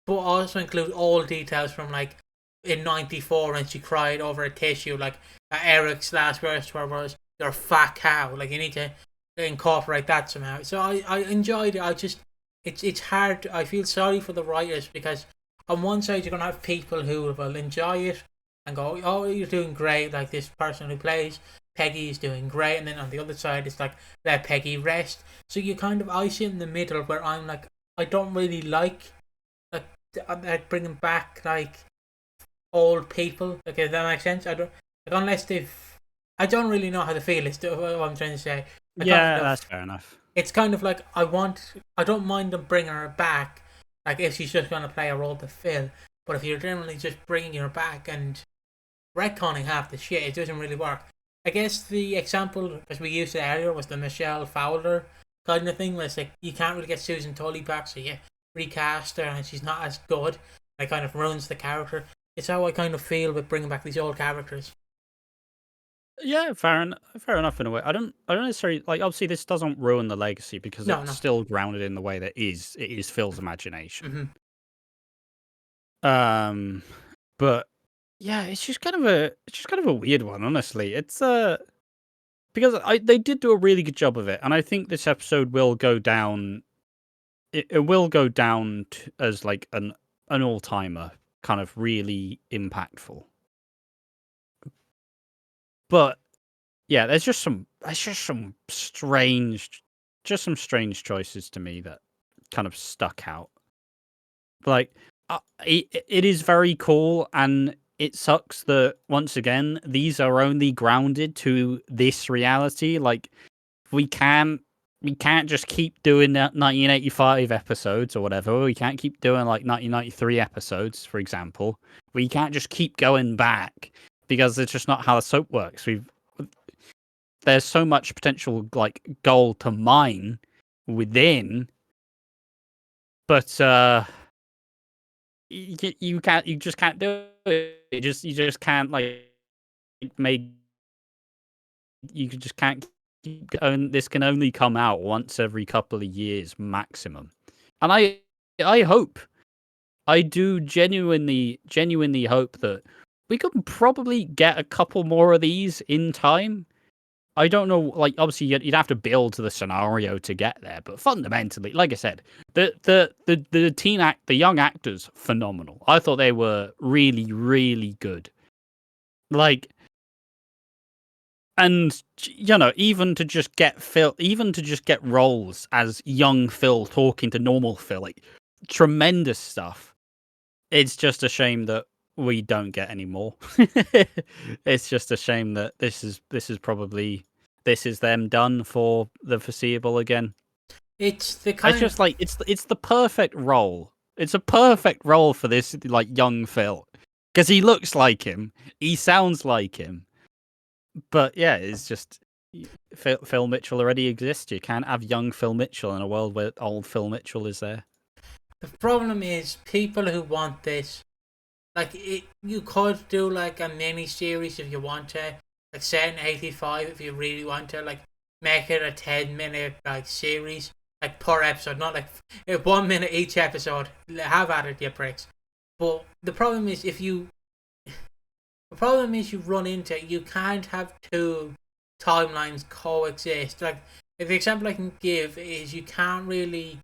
but also include old details from like in '94 when she cried over a tissue, like Eric's last verse where was "you're a fat cow." Like, you need to incorporate that somehow. So I enjoyed it. It's hard. I feel sorry for the writers, because on one side you're gonna have people who will enjoy it and go, "Oh, you're doing great." Like this person who plays Peggy is doing great, and then on the other side it's like, "Let Peggy rest." So you kind of, I sit in the middle where I'm like, I don't really like bringing back like old people. Like, if that makes sense. I don't, like, unless they've. I don't really know how to feel. Is what I'm trying to say. That's fair enough. It's kind of like I don't mind them bringing her back, like if she's just going to play a role to fill. But if you're generally just bringing her back and retconning half the shit, it doesn't really work. I guess the example, as we used it earlier, was the Michelle Fowler kind of thing, where it's like you can't really get Susan Tully back, so you recast her and she's not as good. It kind of ruins the character. It's how I kind of feel with bringing back these old characters. Yeah, fair enough in a way. I don't necessarily like. Obviously, this doesn't ruin the legacy because it's still grounded in the way that it is Phil's imagination. Mm-hmm. But yeah, it's just kind of a weird one, honestly. It's because they did do a really good job of it, and I think this episode will go down. It will go down as like an all timer, kind of really impactful. But yeah, there's just some strange choices to me that kind of stuck out. Like, it is very cool, and it sucks that once again these are only grounded to this reality. Like, we can't just keep doing 1985 episodes or whatever. We can't keep doing like 1993 episodes, for example. We can't just keep going back because it's just not how the soap works. There's so much potential like gold to mine within, but you just can't do it. You just can't like make. You just can't keep going. This can only come out once every couple of years maximum, and I hope, I do genuinely hope that we could probably get a couple more of these in time. I don't know, like, obviously you'd have to build to the scenario to get there, but fundamentally, like I said, the young actors, phenomenal. I thought they were really, really good. Like, and even to just get Phil, even to just get roles as young Phil talking to normal Phil, like, tremendous stuff. It's just a shame that we don't get any more. It's just a shame that this is them done for the foreseeable again. It's the kind. It's just like it's the perfect role. It's a perfect role for this like young Phil, because he looks like him, he sounds like him. But yeah, it's just Phil Mitchell already exists. You can't have young Phil Mitchell in a world where old Phil Mitchell is there. The problem is people who want this, like, you could do like a mini series if you want to, like set in '85 if you really want to, like make it a 10-minute like series, like per episode, not like 1 minute each episode. Have at it, you pricks. But the problem is you run into, you can't have two timelines coexist. Like, if the example I can give is, you can't really.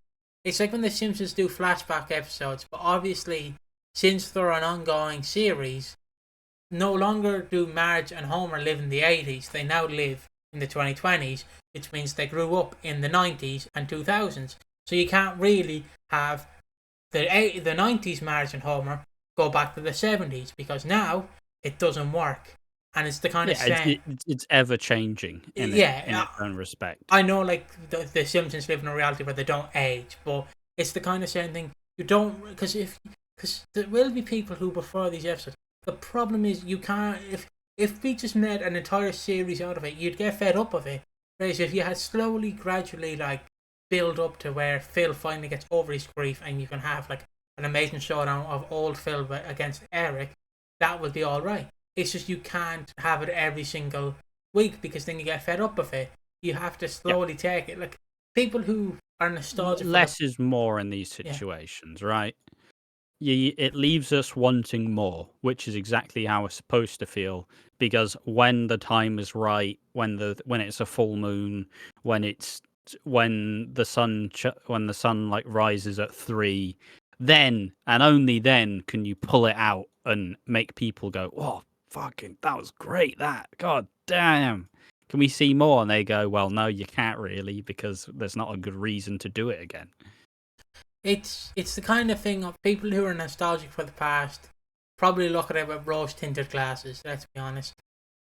It's like when the Simpsons do flashback episodes, but obviously, since they're an ongoing series, no longer do Marge and Homer live in the 80s. They now live in the 2020s, which means they grew up in the 90s and 2000s. So you can't really have the 90s Marge and Homer go back to the 70s, because now it doesn't work. and it's the kind of it's ever changing in its own respect. I know, like the Simpsons live in a reality where they don't age, but it's the kind of same thing. You don't, because there will be people who prefer these episodes. The problem is you can't. If we just made an entire series out of it, you'd get fed up of it. Whereas if you had slowly, gradually, like build up to where Phil finally gets over his grief, and you can have like an amazing showdown of old Phil against Eric, that would be all right. It's just you can't have it every single week because then you get fed up of it. You have to slowly take it. Like people who are nostalgic. Less is more in these situations, right? It leaves us wanting more, which is exactly how we're supposed to feel. Because when the time is right, when it's a full moon, when the sun like rises at 3, then and only then can you pull it out and make people go, "Oh, fucking, that was great! That, god damn, can we see more?" And they go, "Well, no, you can't really, because there's not a good reason to do it again." It's the kind of thing of people who are nostalgic for the past probably look at it with rose-tinted glasses, let's be honest.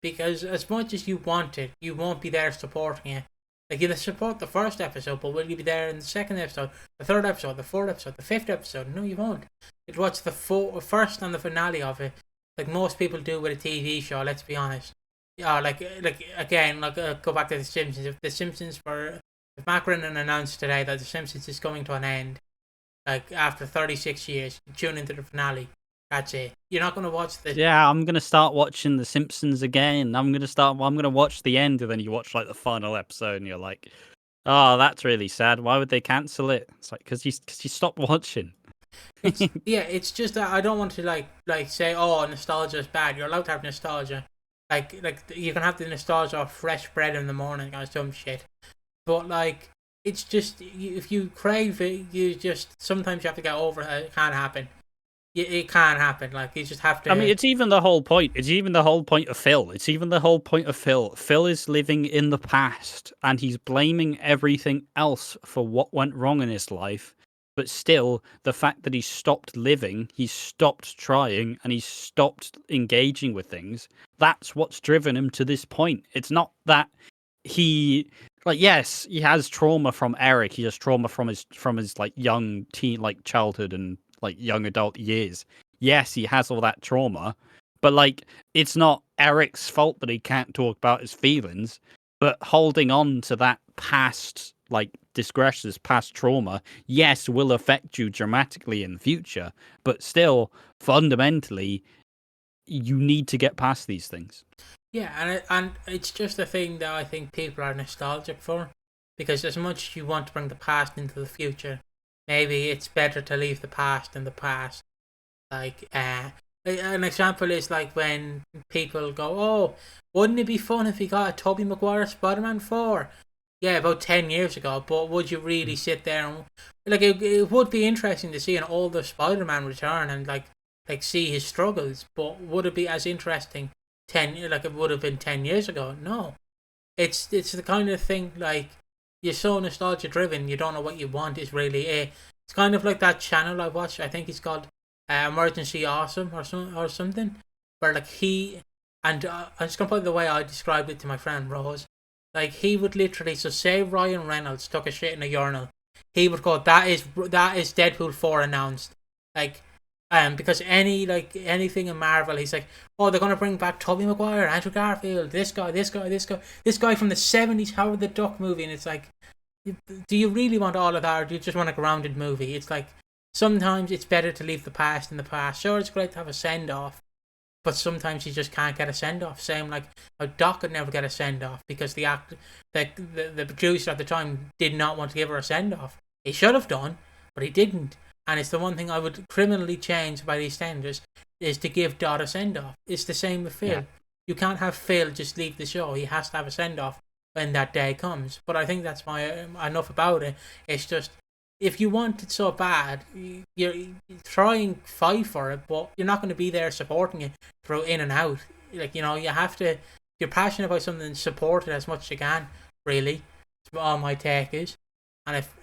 Because as much as you want it, you won't be there supporting it. Like, you'll support the first episode, but will you be there in the second episode, the third episode, the fourth episode, the fifth episode? No, you won't. You'd watch the first and the finale of it, like most people do with a TV show, let's be honest. Yeah, again, go back to The Simpsons. If Matt Brennan announced today that The Simpsons is coming to an end, like after 36 years, tune into the finale. That's it. You're not going to watch the... Yeah, I'm going to start watching The Simpsons again. I'm going to watch the end, and then you watch like the final episode and you're like, "Oh, that's really sad. Why would they cancel it?" It's like, because you stopped watching. It's just that I don't want to like say, "Oh, nostalgia is bad." You're allowed to have nostalgia. Like you can have the nostalgia of fresh bread in the morning or some shit. But like, it's just, if you crave it, sometimes you have to get over it. It can't happen. It can't happen. Like, you just have to... I mean, it's even the whole point. It's even the whole point of Phil. Phil is living in the past, and he's blaming everything else for what went wrong in his life. But still, the fact that he stopped living, he stopped trying, and he stopped engaging with things, that's what's driven him to this point. It's not that he... Like, yes, he has trauma from Eric. He has trauma from his like young teen, like childhood and like young adult years. Yes, he has all that trauma, but like, it's not Eric's fault that he can't talk about his feelings. But holding on to that past, like, disgraces, past trauma, yes, will affect you dramatically in the future. But still, fundamentally, you need to get past these things. Yeah, and it's just a thing that I think people are nostalgic for, because as much as you want to bring the past into the future, maybe it's better to leave the past in the past. Like, an example is like when people go, "Oh, wouldn't it be fun if we got a Tobey Maguire Spider-Man 4? Yeah, about 10 years ago, but would you really sit there and... Like, it would be interesting to see an older Spider-Man return and like see his struggles, but would it be as interesting like it would have been 10 years ago? No. It's the kind of thing, like, you're so nostalgia driven, you don't know what you want is really it. It's kind of like that channel I watch, I think it's called Emergency Awesome or something, where like he, and I'm just gonna put it the way I described it to my friend Rose. Like, he would literally, so say Ryan Reynolds took a shit in a urinal, he would go, that is Deadpool 4 announced. Like, because anything in Marvel, he's like, "Oh, they're gonna bring back Tobey Maguire, Andrew Garfield, this guy from the 70s Howard the Duck movie," and it's like, do you really want all of that, or do you just want a grounded movie? It's like, sometimes it's better to leave the past in the past. Sure, it's great to have a send off, but sometimes you just can't get a send off. Same like how Doc could never get a send off because the producer at the time did not want to give her a send off. He should have done, but he didn't. And it's the one thing I would criminally change by the EastEnders, is to give Dot a send-off. It's the same with Phil. Yeah. You can't have Phil just leave the show. He has to have a send-off when that day comes. But I think that's enough about it. It's just, if you want it so bad, you're trying to fight for it, but you're not going to be there supporting it through in and out. Like, you have to, if you're passionate about something, support it as much as you can, really. That's all my take is. And if,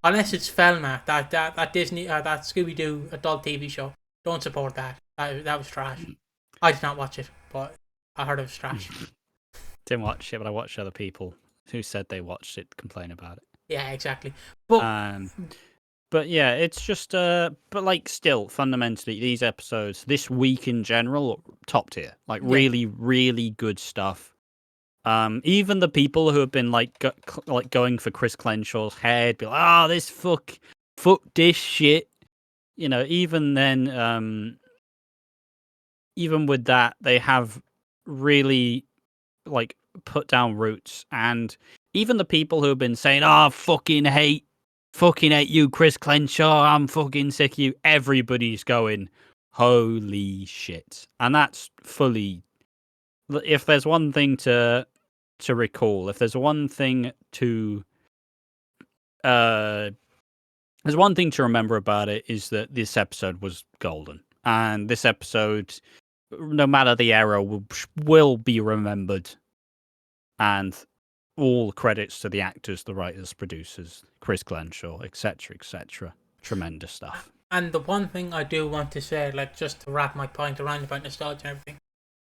unless it's Velma, that Disney, that Scooby-Doo adult TV show, don't support that. That was trash. I did not watch it, but I heard it was trash. Didn't watch it, but I watched other people who said they watched it complain about it. Yeah, exactly. But yeah, it's just but like still fundamentally these episodes this week in general top tier, like really really good stuff. Even the people who have been like going for Chris Clenshaw's head, be like, this fuck this shit. You know, even then, even with that, they have really like put down roots, and even the people who have been saying, fucking hate you, Chris Clenshaw, I'm fucking sick of you. Everybody's going, holy shit. And that's fully, if there's one thing to recall, if there's one thing to, there's one thing to remember about it is that this episode was golden. And this episode, no matter the era, will be remembered. And all credits to the actors, the writers, producers, Chris Glenshaw, etc., etc. Tremendous stuff. And the one thing I do want to say, like, just to wrap my point around about nostalgia and everything,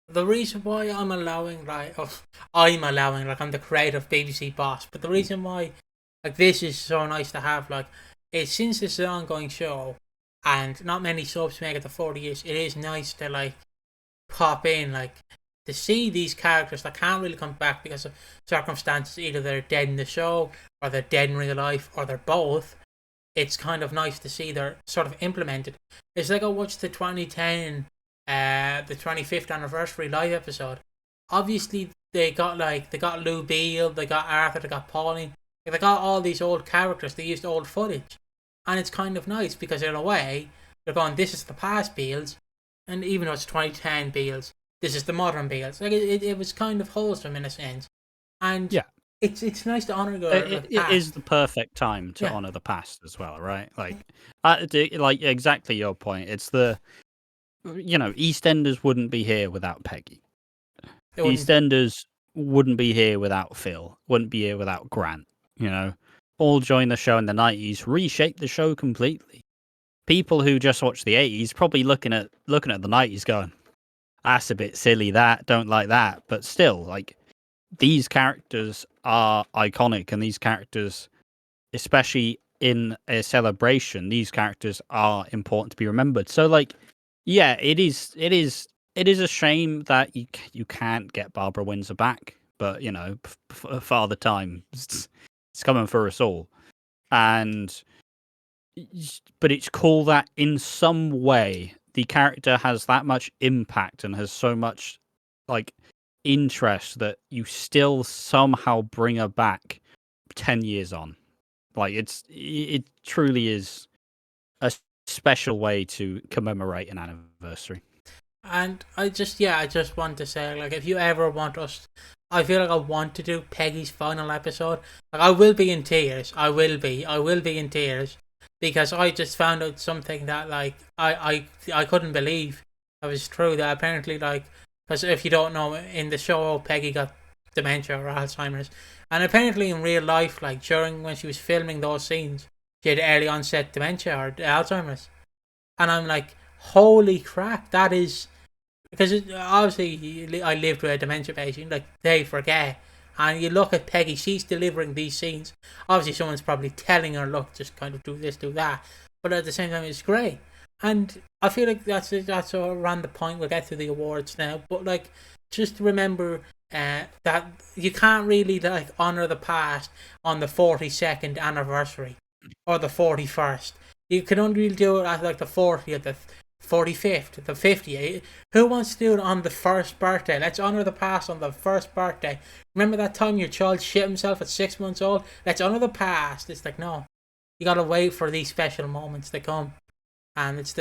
the reason why I'm the creative BBC boss, but the reason why, like, this is so nice to have, like, is since this is an ongoing show, and not many soaps make it to 40 years, it is nice to, like, pop in, like, to see these characters that can't really come back because of circumstances, either they're dead in the show, or they're dead in real life, or they're both. It's kind of nice to see they're sort of implemented. It's like I watched the 2010, the 25th anniversary live episode. Obviously, they got Lou Beale, they got Arthur, they got Pauline. They got all these old characters, they used old footage. And it's kind of nice because in a way, they're going, this is the past Beales, and even though it's 2010 Beales, this is the modern Beales. Like it was kind of wholesome in a sense, and yeah, it's nice to honor it is the perfect time to honor the past as well, right? Like, like exactly your point. It's EastEnders wouldn't be here without Peggy. EastEnders wouldn't be here without Phil. Wouldn't be here without Grant. All joined the show in the 90s, reshaped the show completely. People who just watched the 80s probably looking at the 90s going, that's a bit silly, that, don't like that. But still, like, these characters are iconic, and these characters, especially in a celebration, these characters are important to be remembered. So, like, yeah, it is a shame that you can't get Barbara Windsor back, but, Father Time, it's coming for us all. But it's cool that in some way the character has that much impact and has so much like interest that you still somehow bring her back 10 years on. Like it truly is a special way to commemorate an anniversary. And I just want to say, like, if you ever want us, I feel like I want to do Peggy's final episode. Like, I will be in tears. I will be in tears. Because I just found out something that, like, I couldn't believe that was true. That apparently, like, because if you don't know, in the show, Peggy got dementia or Alzheimer's. And apparently in real life, like, during when she was filming those scenes, she had early onset dementia or Alzheimer's. And I'm like, holy crap, that is... Because obviously I lived with a dementia patient, like, they forget. And you look at Peggy, she's delivering these scenes. Obviously, someone's probably telling her, look, just kind of do this, do that. But at the same time, it's great. And I feel like that's around the point. We'll get to the awards now. But, like, just remember that you can't really, like, honour the past on the 42nd anniversary or the 41st. You can only really do it at, like, the 40th, the 45th, the 50th. Who wants to do it on the first birthday? Let's honour the past on the first birthday. Remember that time your child shit himself at 6 months old? Let's honour the past. It's like, no. You gotta wait for these special moments to come. And it's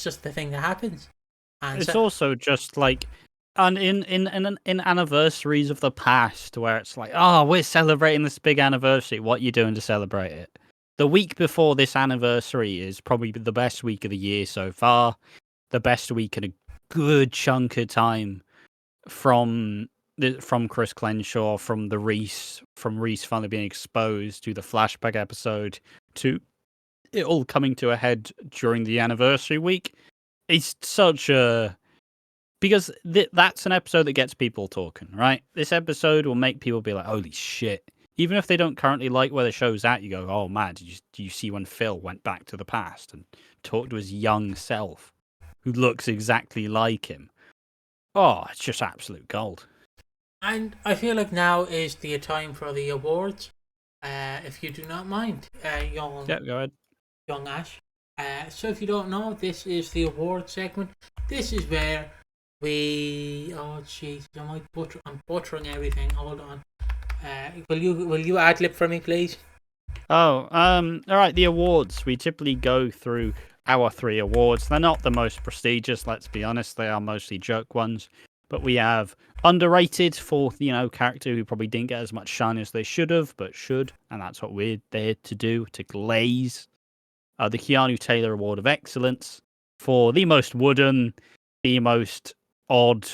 just the thing that happens. And it's also just like, and in anniversaries of the past, where it's like, we're celebrating this big anniversary. What are you doing to celebrate it? The week before this anniversary is probably the best week of the year so far. The best week in a good chunk of time from Chris Clenshaw, from Reese finally being exposed, to the flashback episode, to it all coming to a head during the anniversary week. It's such a because that's an episode that gets people talking, right? This episode will make people be like, "Holy shit!" Even if they don't currently like where the show's at, you go, "Oh man, do you see when Phil went back to the past and talked to his young self, who looks exactly like him?" Oh, it's just absolute gold. And I feel like now is the time for the awards. If you do not mind, Go ahead. young Ash. So if you don't know, this is the award segment. This is where we. Oh jeez, I'm buttering everything. Hold on. Will you ad lib for me, please? Oh, all right. The awards. We typically go through our 3 awards. They're not the most prestigious, let's be honest. They are mostly joke ones. But we have underrated for, character who probably didn't get as much shine as they should have, but should. And that's what we're there to do, to glaze. The Keanu Taylor Award of Excellence for the most wooden, the most odd,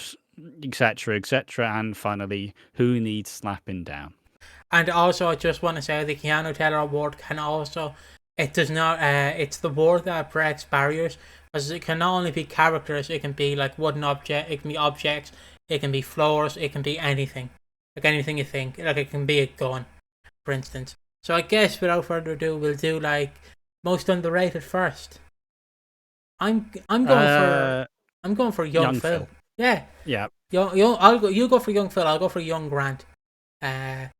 etc., etc. And finally, who needs slapping down. And also, I just want to say the Keanu Taylor Award can also, it does not, it's the award that breaks barriers, because it can not only be characters, it can be like wooden object, it can be objects, it can be floors, it can be anything, like anything you think, like it can be a gun, for instance. So I guess without further ado, we'll do like most underrated first. I'm going for young Phil. Yeah. Yeah. You go for young Phil. I'll go for young Grant. And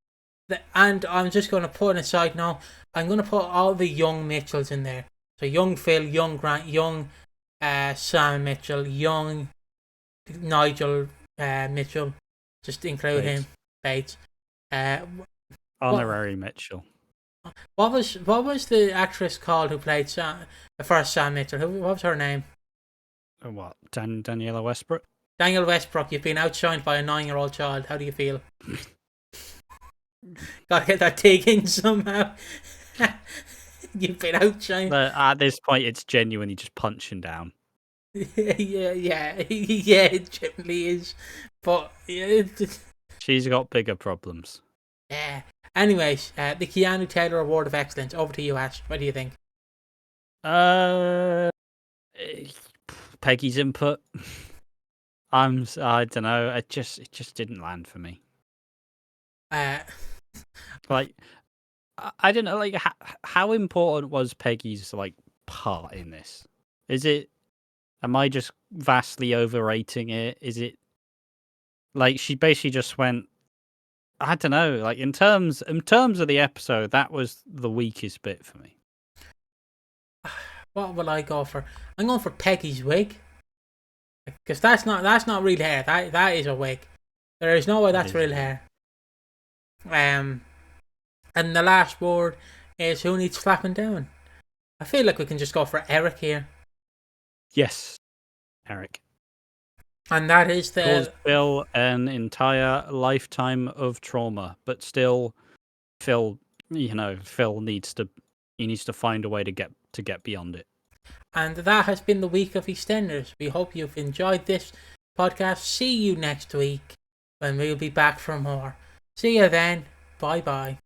I'm just going to put aside now. I'm going to put all the young Mitchells in there. So young Phil, young Grant, young Sam Mitchell, young Nigel Mitchell. Just include him. Bates. Honorary Mitchell. What was the actress called who played the first Sam Mitchell? What was her name? What? Daniela Westbrook? Daniel Westbrook. You've been outshined by a 9-year-old child. How do you feel? Gotta get that dig in somehow. You've been outshined. At this point, it's genuinely just punching down. yeah, it generally is. But she's got bigger problems. Yeah. Anyways, the Keanu Taylor Award of Excellence. Over to you, Ash. What do you think? Peggy's input. I don't know. It just didn't land for me. Like, I don't know. Like, how important was Peggy's part in this? Am I just vastly overrating it? Is it like she basically just went? I don't know. Like in terms of the episode, that was the weakest bit for me. What will I go for? I'm going for Peggy's wig, because that's not real hair. That is a wig. There is no way that's real hair. And the last word is who needs slapping down. I feel like we can just go for Eric here. Yes, Eric. And that is caused Phil an entire lifetime of trauma, but still, Phil needs to find a way to get beyond it. And that has been the week of EastEnders. We hope you've enjoyed this podcast. See you next week when we'll be back for more. See you then. Bye bye.